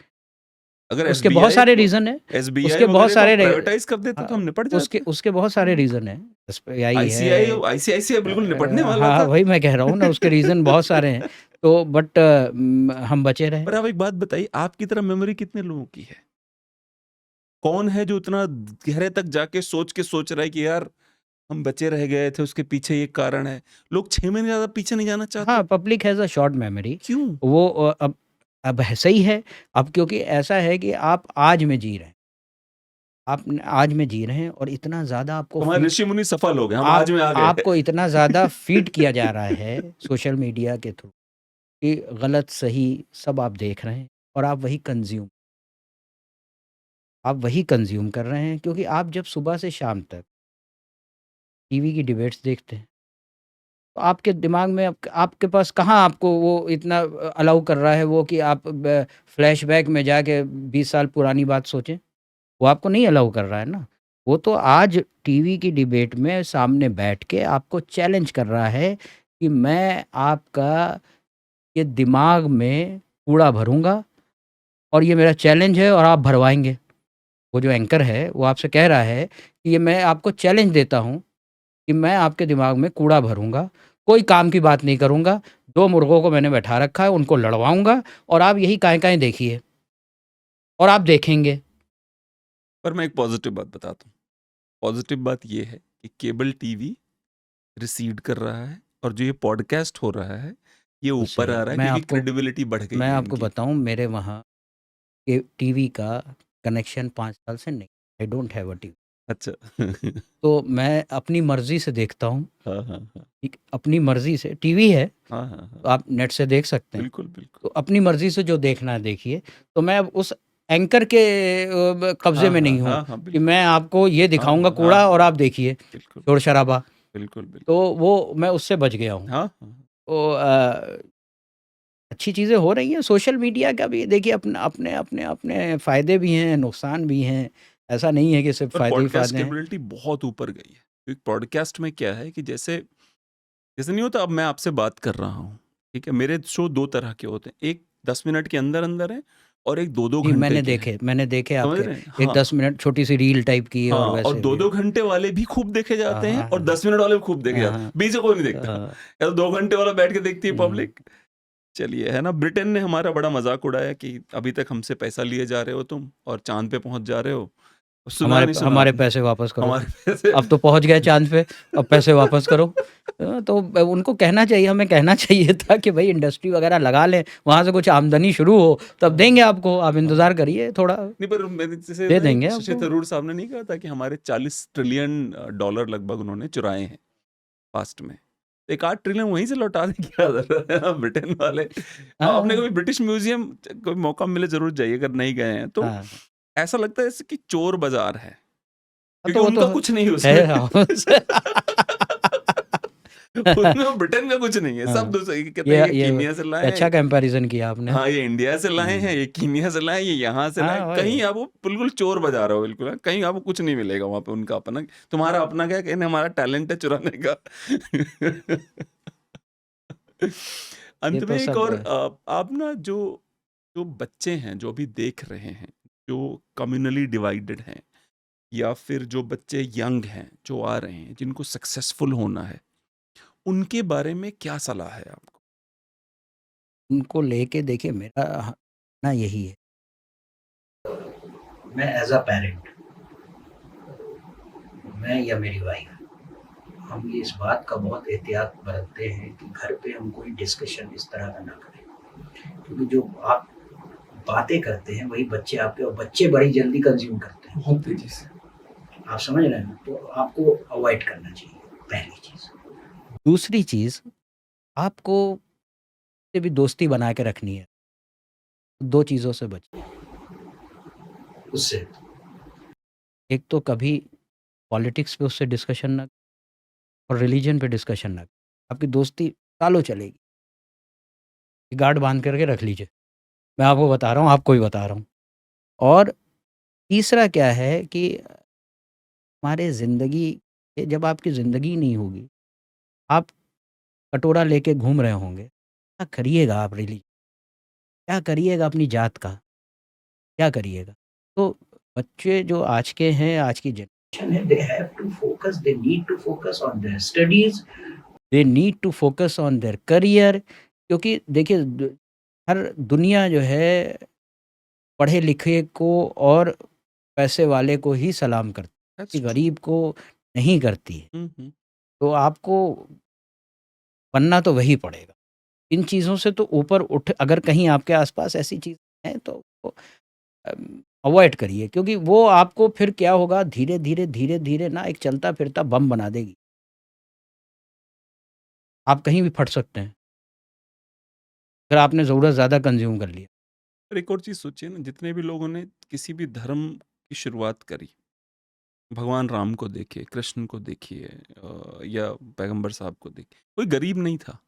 अगर उसके बहुत सारे रीज़न हैं, एसबीआई उसके बहुत वगैरह को सारे प्राइवेटाइज कर देते तो हम निपट उसके जाते। उसके बहुत सारे रीज़न हैं। एसबीआई आईसीआई है, आईसीआईसीआई बिल्कुल निपटने वाला हाँ, था। वही मैं कह रहा हूँ ना, उसके रीज़न बहुत सारे हैं। तो बट हम बचे रहे। पर आप एक बात बताइए, आपकी तरह मेमोरी कितने लोगों की है? कौन है जो इतना गहरे तक जाके सोच रहा है कि यार हम बचे रह गए थे, उसके पीछे ये कारण है। लोग 6 महीने ज़्यादा पीछे नहीं जाना चाहते। हाँ, public has a short memory. क्यों? वो अब सही है। अब क्योंकि ऐसा है कि आप आज में जी रहे हैं। आप आज में जी रहे हैं और इतना ज़्यादा आपको हमारे फीड ऋषि मुनि सफल हो गए, हम आप आज में आ गए। आपको इतना ज़्यादा फीड किया जा रहा है सोशल मीडिया के थ्रू कि गलत सही सब आप देख रहे हैं और आप वही कंज़्यूम कर रहे हैं, क्योंकि आप जब सुबह से शाम तक टीवी की डिबेट्स देखते हैं, तो आपके दिमाग में आपके पास कहाँ आपको वो इतना अलाउ कर रहा है वो कि आप फ्लैशबैक में जाके 20 साल पुरानी बात सोचें। वो आपको नहीं अलाउ कर रहा है ना। वो तो आज टीवी की डिबेट में सामने बैठ के आपको चैलेंज कर रहा है कि मैं आपका ये दिमाग में कूड़ा भरूँगा और ये मेरा चैलेंज है और आप भरवाएँगे। वो जो एंकर है वो आपसे कह रहा है कि ये मैं आपको चैलेंज देता हूँ कि मैं आपके दिमाग में कूड़ा भरूँगा, कोई काम की बात नहीं करूँगा, 2 मुर्गों को मैंने बैठा रखा है, उनको लड़वाऊँगा और आप यही काएँ-काएँ देखिए और आप देखेंगे। पर मैं एक पॉजिटिव बात बताता हूँ। पॉजिटिव बात ये है कि केबल टीवी रिसीड कर रहा है और जो ये पॉडकास्ट हो रहा है, ये उससे ऊपर आ रहा है मैं क्योंकि आपको क्रेडिबिलिटी बढ़ गई मैं है आपको इनकी। बताऊँ, मेरे वहाँ के टीवी का कनेक्शन 5 साल से नहीं, I don't have a TV. अच्छा। तो मैं अपनी मर्ज़ी से देखता हूँ, हाँ, हाँ, हाँ। ठीक, अपनी मर्ज़ी से टीवी है, हाँ, हाँ, तो हाँ। आप नेट से देख सकते हैं। बिल्कुल, बिल्कुल। तो अपनी मर्ज़ी से जो देखना है देखिए। तो मैं अब उस एंकर के कब्ज़े हाँ, में हाँ, नहीं हूँ हाँ, हाँ, कि बिल्कुल। मैं आपको ये हाँ, दिखाऊँगा हाँ, कूड़ा हाँ, और हाँ, आप देखिए बिल्कुल, शोर-शराबा। बिल्कुल, बिल्कुल। तो वो मैं उससे बच गया हूँ। हाँ, हाँ। तो अच्छी चीज़ें हो रही हैं। सोशल मीडिया का भी देखिए अपने फ़ायदे भी हैं, नुकसान भी हैं। ऐसा नहीं है कि सिर्फ़ पर फ़ायदे ही पॉडकास्ट फ़ायदे हैं। कैपेबिलिटी बहुत ऊपर गई है। क्योंकि पॉडकास्ट में क्या है कि जैसे जैसे नहीं होता, अब मैं आपसे बात कर रहा हूँ, ठीक है? मेरे शो 2 तरह के होते हैं। एक 10 मिनट के अंदर-अंदर है और एक 2-2 जी, घंटे के हैं। मैंने देखे समझ आपके रहे हैं? एक हाँ, 10 मिनट छोटी-सी रील टाइप की हाँ, और और वैसे भी। 2-2 घंटे वाले भी खूब देखे हाँ, जाते हैं हाँ, और हाँ। 10 मिनट वाले भी खूब देखे हाँ, जाते हैं। हाँ। बीच में कोई नहीं देखता। या तो 2 घंटे वाला बैठ के देखती है हुँ। पब्लिक। चलिए, है ना? ब्रिटेन ने हमारा बड़ा मज़ाक उड़ाया कि अभी तक हमसे पैसा लिए जा रहे हो तुम और चाँद पे पहुँच जा रहे हो। सुना नहीं सुना हमारे आपने? पैसे वापस करो। हमारे पैसे अब तो पहुँच गए चाँद पे, अब पैसे वापस करो। तो उनको कहना चाहिए, हमें कहना चाहिए था कि भई इंडस्ट्री वग़ैरह लगा लें, वहाँ से कुछ आमदनी शुरू हो, तब देंगे आपको, आप इंतज़ार करिए थोड़ा, नहीं, पर मेरे जैसे दे ना देंगे एक शशि आपको। थरूर साहब ने नहीं कहा था कि हमारे 40 ट्रिलियन डॉलर लगभग उन्होंने चुराए हैं पास्ट में। 1 आध ट्रिलियन वहीं से लौटा दें, क्या ज़रूरत है ना ब्रिटेन वाले। आपने हाँ, कभी ब्रिटिश म्यूज़ियम कोई मौका मिले ज़रूर जाइए अगर नहीं गए हैं तो। हाँ। ऐसा लगता है जैसे कि चोर बाज़ार है, हाँ, क्योंकि तो वो तो उनका कुछ नहीं है है। उसमें। हाँ। उसमें ब्रिटेन का कुछ नहीं है, सब हाँ, दूसरे कहते हैं ये कीनिया से ये लाए अच्छा हैं। कंपैरिज़न किया आपने। हाँ, ये इंडिया से लाए हैं, हुँ। ये कीनिया से लाए हैं, ये यहाँ से लाए हैं। हाँ, वही। कहीं आपको बिल्कुल चोर बाज़ार हो बिल्कुल, हाँ, कहीं आपको कुछ नहीं मिलेगा वहाँ पे उनका अपना। तुम्हारा अपना क्या, कहने हमारा टैलेंट है चुराने का। ये अंत में तो एक सब और आप ना जो जो बच्चे हैं, जो अभी देख रहे हैं, जो कम्युनली डिवाइडेड हैं या फिर जो बच्चे यंग हैं, जो आ रहे हैं, जिनको सक्सेसफुल होना है, उनके बारे में क्या सलाह है आपको? उनको लेके देखिए मेरा ना यही है। मैं एज़ अ पैरेंट, मैं या मेरी वाइफ़, हम ये इस बात का बहुत एहतियात बरतते हैं कि घर पे हम कोई डिस्कशन इस तरह का ना करें। क्योंकि जो आप बातें करते हैं वही बच्चे आपके, और बच्चे बड़ी जल्दी कंज़्यूम करते हैं। बहुत तेज़ी से। आप समझ रहे हैं ना? तो आपको अवॉइड करना चाहिए, पहली चीज़। दूसरी चीज़, आपको से भी दोस्ती बना के रखनी है। 2 चीज़ों से बचिए उससे। एक तो कभी पॉलिटिक्स पे उससे डिस्कशन ना, और रिलीजन पे डिस्कशन ना। आपकी दोस्ती सालों चलेगी। गार्ड बाँध करके रख लीजिए। मैं आपको बता रहा हूँ, आपको भी बता रहा हूँ। और तीसरा क्या है कि हमारे ज़िंदगी जब आपकी ज़िंदगी नहीं होगी, आप कटोरा लेके घूम रहे होंगे, क्या करिएगा आप रिली क्या करिएगा अपनी जात का? क्या करिएगा? तो बच्चे जो आज के हैं, आज की जनरेशन है, they have to focus, they need to focus on their studies, they need to focus on their career, क्योंकि देखिए हर दुनिया जो है पढ़े लिखे को और पैसे वाले को ही सलाम करती है, दैट्स कि ट्रू। गरीब को नहीं करती है। हम्म। तो आपको बनना तो वही पड़ेगा। इन चीज़ों से तो ऊपर उठ, अगर कहीं आपके आसपास ऐसी चीज़ हैं तो अवॉइड करिए, क्योंकि वो आपको फिर क्या होगा, धीरे धीरे धीरे धीरे ना एक चलता फिरता बम बना देगी। आप कहीं भी फट सकते हैं अगर आपने ज़रूरत ज़्यादा कंज्यूम कर लिया। और एक और चीज़ सोचिए ना, जितने भी लोगों ने किसी भी धर्म की शुरुआत करी, भगवान राम को देखिए, कृष्ण को देखिए, या पैगंबर साहब को देखिए, कोई गरीब नहीं था।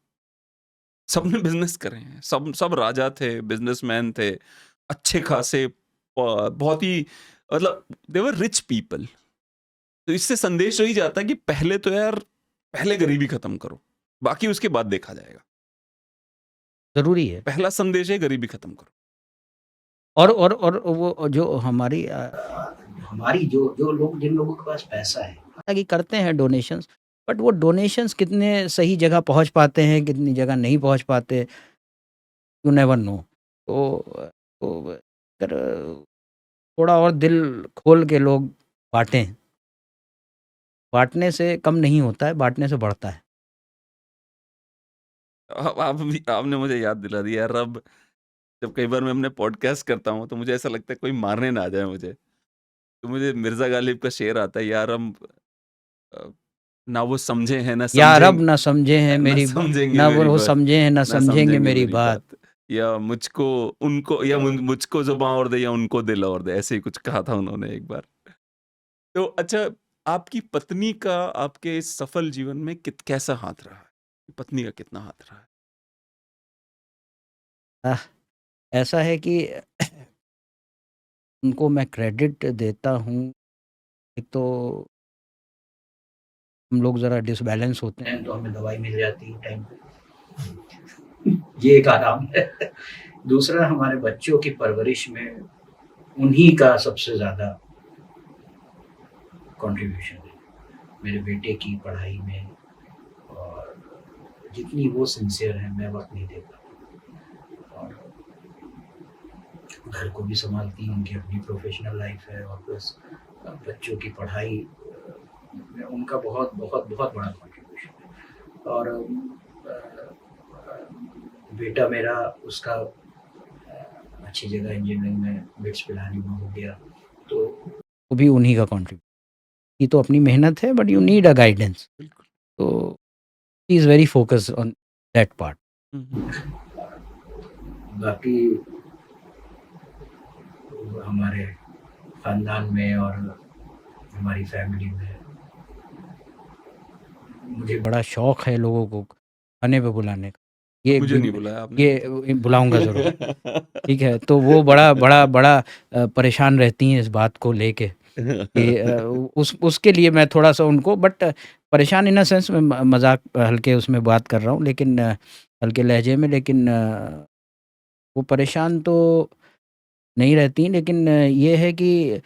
सबने बिजनेस करे हैं, सब सब राजा थे, बिजनेसमैन थे, अच्छे खासे, बहुत ही, मतलब दे वर रिच पीपल। तो इससे संदेश वही जाता है कि पहले तो यार, पहले गरीबी खत्म करो, बाकी उसके बाद देखा जाएगा। ज़रूरी है। पहला संदेश है गरीबी खत्म करो। और वो जो हमारी जो जो लोग, जिन लोगों के पास पैसा है, हालाँकि करते हैं डोनेशंस, बट वो डोनेशंस कितने सही जगह पहुँच पाते हैं, कितनी जगह नहीं पहुँच पाते, यू नेवर नो। तो अगर थोड़ा और दिल खोल के लोग बाँटें, बाँटने से कम नहीं होता है, बाँटने से बढ़ता है। आपने मुझे याद दिला दिया यार। अब जब कई बार मैं अपने पॉडकास्ट करता हूँ तो मुझे ऐसा लगता है कोई मारने ना आ जाए मुझे। तो मुझे मिर्जा गालिब का शेर आता है, यार हम अ, ना वो समझे हैं ना या रब समझेंगे, ना समझे हैं ना मेरी समझेंगे ना मेरी वो बात, समझे हैं ना ना समझेंगे समझेंगे मेरी मेरी बात। बात, या मुझको उनको, या मुझको जुबां और दे या उनको दिल और दे, ऐसे ही कुछ कहा था उन्होंने एक बार। तो अच्छा, आपकी पत्नी का आपके इस सफल जीवन में कैसा हाथ रहा है? पत्नी का कितना हाथ रहा है? आह, ऐसा है कि उनको मैं क्रेडिट देता हूँ। एक तो हम लोग ज़रा डिसबैलेंस होते हैं तो हमें दवाई मिल जाती है टाइम पे। ये एक आराम है। दूसरा, हमारे बच्चों की परवरिश में उन्हीं का सबसे ज़्यादा कंट्रीब्यूशन है। मेरे बेटे की पढ़ाई में, और जितनी वो सिंसियर है मैं वक़्त नहीं दे पाता, और घर को भी संभालती हैं, उनकी अपनी प्रोफ़ेशनल लाइफ़ है, और प्लस बच्चों की पढ़ाई में उनका बहुत बहुत बहुत बड़ा कंट्रीब्यूशन है। और बेटा मेरा, उसका अच्छी जगह इंजीनियरिंग में बिट्स पिलानी में हो गया, तो वो भी उन्हीं का कंट्रीब्यूशन। ये तो अपनी मेहनत है, but you need a guidance. बिल्कुल। तो he is very focused on that part. बाकी हमारे ख़ानदान में और हमारी फैमिली में मुझे बड़ा शौक है लोगों को खाने पे बुलाने का। ये मुझे भी नहीं बुलाया आपने। ये बुलाऊँगा ज़रूर। ठीक है, तो वो बड़ा परेशान रहती हैं इस बात को लेके कि उसके लिए मैं थोड़ा-सा उनको, बट परेशान इन अ सेंस, मैं मज़ाक हल्के उसमें बात कर रहा हूँ, लेकिन हल्के लहजे में, लेकिन वो परेशान तो नहीं रहती, लेकिन ये है कि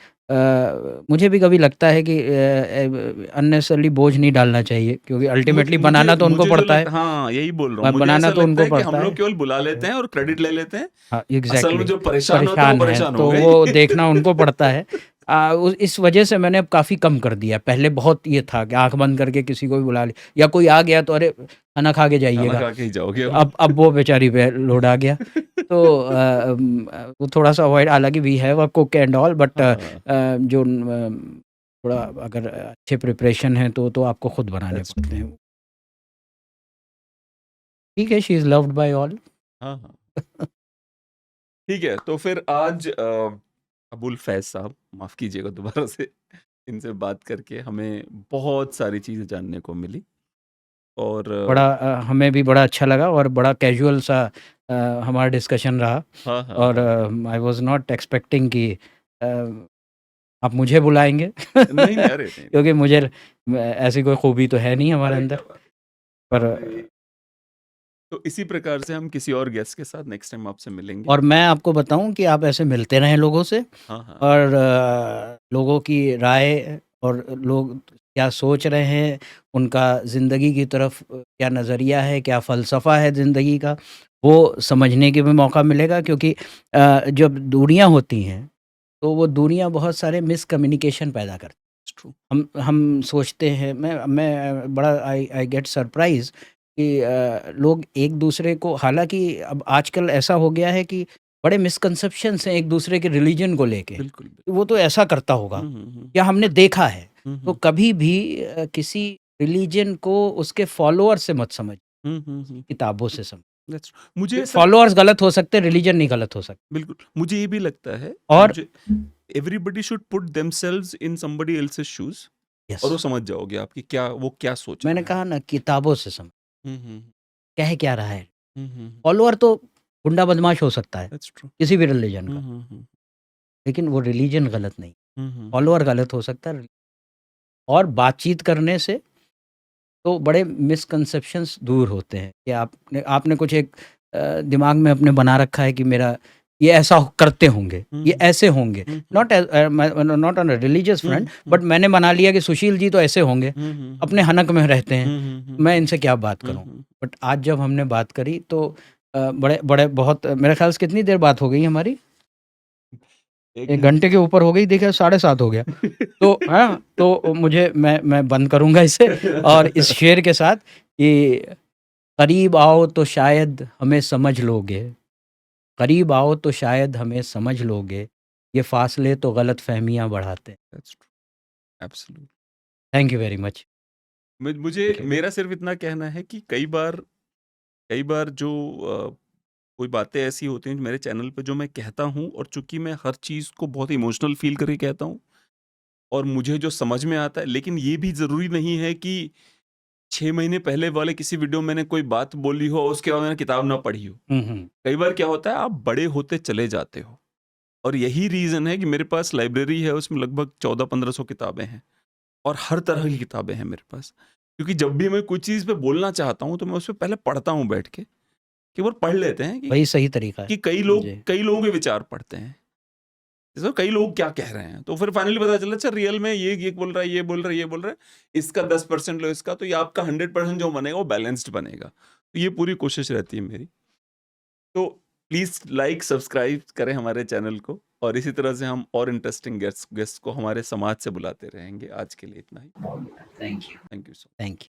मुझे भी कभी लगता है कि अननेसेसरली बोझ नहीं डालना चाहिए, क्योंकि अल्टीमेटली बनाना तो उनको मुझे जो पड़ता है। लगता, हाँ यही बोल रहा हूँ, मुझे बनाना ऐसा तो लगता उनको है कि हम पड़ता लोग है। केवल बुला लेते हैं और क्रेडिट ले लेते हैं। हाँ, असल में एग्ज़ैक्टली। जो परेशान होता है वो परेशान हैं, परेशान तो होगा वो ही। देखना उनको पड़ता है। इस वजह से मैंने अब काफ़ी कम कर दिया। पहले बहुत ये था कि आँख बंद करके किसी को भी बुला लिया, या कोई आ गया तो अरे खाना खा के खाना जाइएगा। खा के ही जाओगे तो अब। अब वो बेचारी पे लोड आ गया। तो वो थोड़ा-सा अवॉइड, हालाँकि we have a cook and all, but हाँ, जो थोड़ा अगर अच्छे प्रिपरेशन है तो आपको खुद बनाने दैट्स पड़ते हैं। ठीक है, she is loved by all. हाँ, हाँ। ठीक है, तो फिर आज अबुल फैज़ साहब, माफ़ कीजिएगा दोबारा से, इनसे बात करके हमें बहुत सारी चीज़ें जानने को मिली। और बड़ा हमें भी बड़ा अच्छा लगा, और बड़ा कैजुअल सा हमारा डिस्कशन रहा। हाँ, हाँ, और हाँ। आई वाज़ नॉट एक्सपेक्टिंग कि आप मुझे बुलाएँगे। नहीं, नहीं, अरे नहीं, नहीं। क्योंकि मुझे ऐसी कोई खूबी तो है नहीं हमारे अरे अंदर। क्या बात! पर आपने तो इसी प्रकार से हम किसी और गेस्ट के साथ नेक्स्ट टाइम आपसे मिलेंगे। और मैं आपको बताऊं कि आप ऐसे मिलते रहें लोगों से, हाँ, हाँ। और लोगों की राय और लोग क्या सोच रहे हैं, उनका ज़िंदगी की तरफ क्या नज़रिया है, क्या फ़लसफ़ा है ज़िंदगी का, वो समझने के भी मौका मिलेगा। क्योंकि जब दूरियां होती हैं तो वो दूरियां बहुत सारे मिसकम्युनिकेशन पैदा करती हैं। It's true. हम सोचते हैं, मैं बड़ा आई गेट सरप्राइज कि लोग एक दूसरे को, हालांकि अब आजकल ऐसा हो गया है कि बड़े मिसकंसेप्शंस हैं एक दूसरे के रिलीजन को लेके, बिल्कुल, बिल्कुल। कि वो तो ऐसा करता होगा, हुँ, हुँ, हुँ। या हमने देखा है। हुँ, तो हुँ। कभी भी किसी रिलीजन को उसके फॉलोअर से मत समझ, हुँ, हुँ, हुँ। किताबों से समझ। That's true. मुझे ऐसा फॉलोअर्स गलत हो सकते हैं, रिलीजन नहीं गलत हो सकता। बिल्कुल, मुझे ये भी लगता है, और मुझे everybody should put themselves in somebody else's shoes yes, और वो समझ जाओगे आप कि क्या वो क्या सोच मैंने रहा है। कहा ना, किताबों से समझ, हुँ, हुँ। कह क्या रहा है। हुँ, हुँ। फॉलोअर तो गुंडा बदमाश हो सकता है दैट्स ट्रू। किसी भी रिलीजन हुँ, का, हुँ, हुँ। लेकिन वो रिलीजन गलत नहीं, हुँ, हुँ। फॉलोअर गलत हो सकता है। और बातचीत करने से तो बड़े मिसकंसेप्शंस दूर होते हैं कि आपने आपने कुछ एक दिमाग में अपने बना रखा है कि मेरा ये ऐसा करते होंगे, हुँ, ये हुँ। ऐसे होंगे, हुँ, हुँ। नॉट ऑन अ रिलीजियस हुँ, फ्रंट, हुँ। बट मैंने बना लिया कि सुशील जी तो ऐसे होंगे, हुँ, हुँ, अपने हुँ। हनक में रहते हैं, हुँ, हुँ, हुँ, मैं हुँ। इनसे क्या बात हुँ, करूं। हुँ। बट आज जब हमने बात करी तो बड़े बड़े बहुत, मेरे ख्याल से कितनी देर बात हो गई हमारी, 1 1 घंटे। घंटे के ऊपर हो गई, देखिए 7:30 हो गया। तो हाँ, तो मुझे मैं बंद करूँगा इसे, और इस शेर के साथ कि करीब आओ तो शायद हमें समझ लोगे, करीब आओ तो शायद हमें समझ लोगे, ये फ़ासले तो गलतफ़हमियाँ बढ़ाते हैं। That's true, absolute. Thank you very much. मुझे थैंक यू। मेरा सिर्फ़ इतना कहना है कि कई बार जो कोई बातें ऐसी होती हैं जो मेरे चैनल पे जो मैं कहता हूँ और चूँकि मैं हर चीज़ को बहुत इमोशनल फ़ील करके कहता हूँ और मुझे जो समझ में आता है, लेकिन ये भी ज़रूरी नहीं है कि 6 महीने पहले वाले किसी वीडियो में मैंने कोई बात बोली हो, उसके बाद मैंने किताब ना पढ़ी हो। हुँ, हुँ। कई बार क्या होता है, आप बड़े होते चले जाते हो और यही रीज़न है कि मेरे पास लाइब्रेरी है, उसमें लगभग 1400-1500 किताबें हैं और हर तरह की किताबें हैं मेरे पास। क्योंकि जब भी मैं कोई चीज़ पे बोलना चाहता हूँ, तो मैं उसपे पहले पढ़ता हूँ बैठ के, कि वो पढ़ लेते हैं वही सही तरीका है। कि जी। कई लोगों के विचार पढ़ते हैं। जैसे कई लोग क्या कह रहे हैं, तो फिर फाइनली पता चला अच्छा रियल में ये बोल रहा है, ये बोल रहा है, ये बोल रहा है, इसका 10% लो इसका, तो ये आपका 100% जो बनेगा वो बैलेंस्ड बनेगा। तो ये पूरी कोशिश रहती है मेरी। तो प्लीज़ लाइक, सब्सक्राइब करें हमारे चैनल को और इसी तरह से हम और इंटरेस्टिंग गेस्ट को हमारे समाज से बुलाते रहेंगे। आज के लिए इतना ही। Thank you. Thank you so thank you.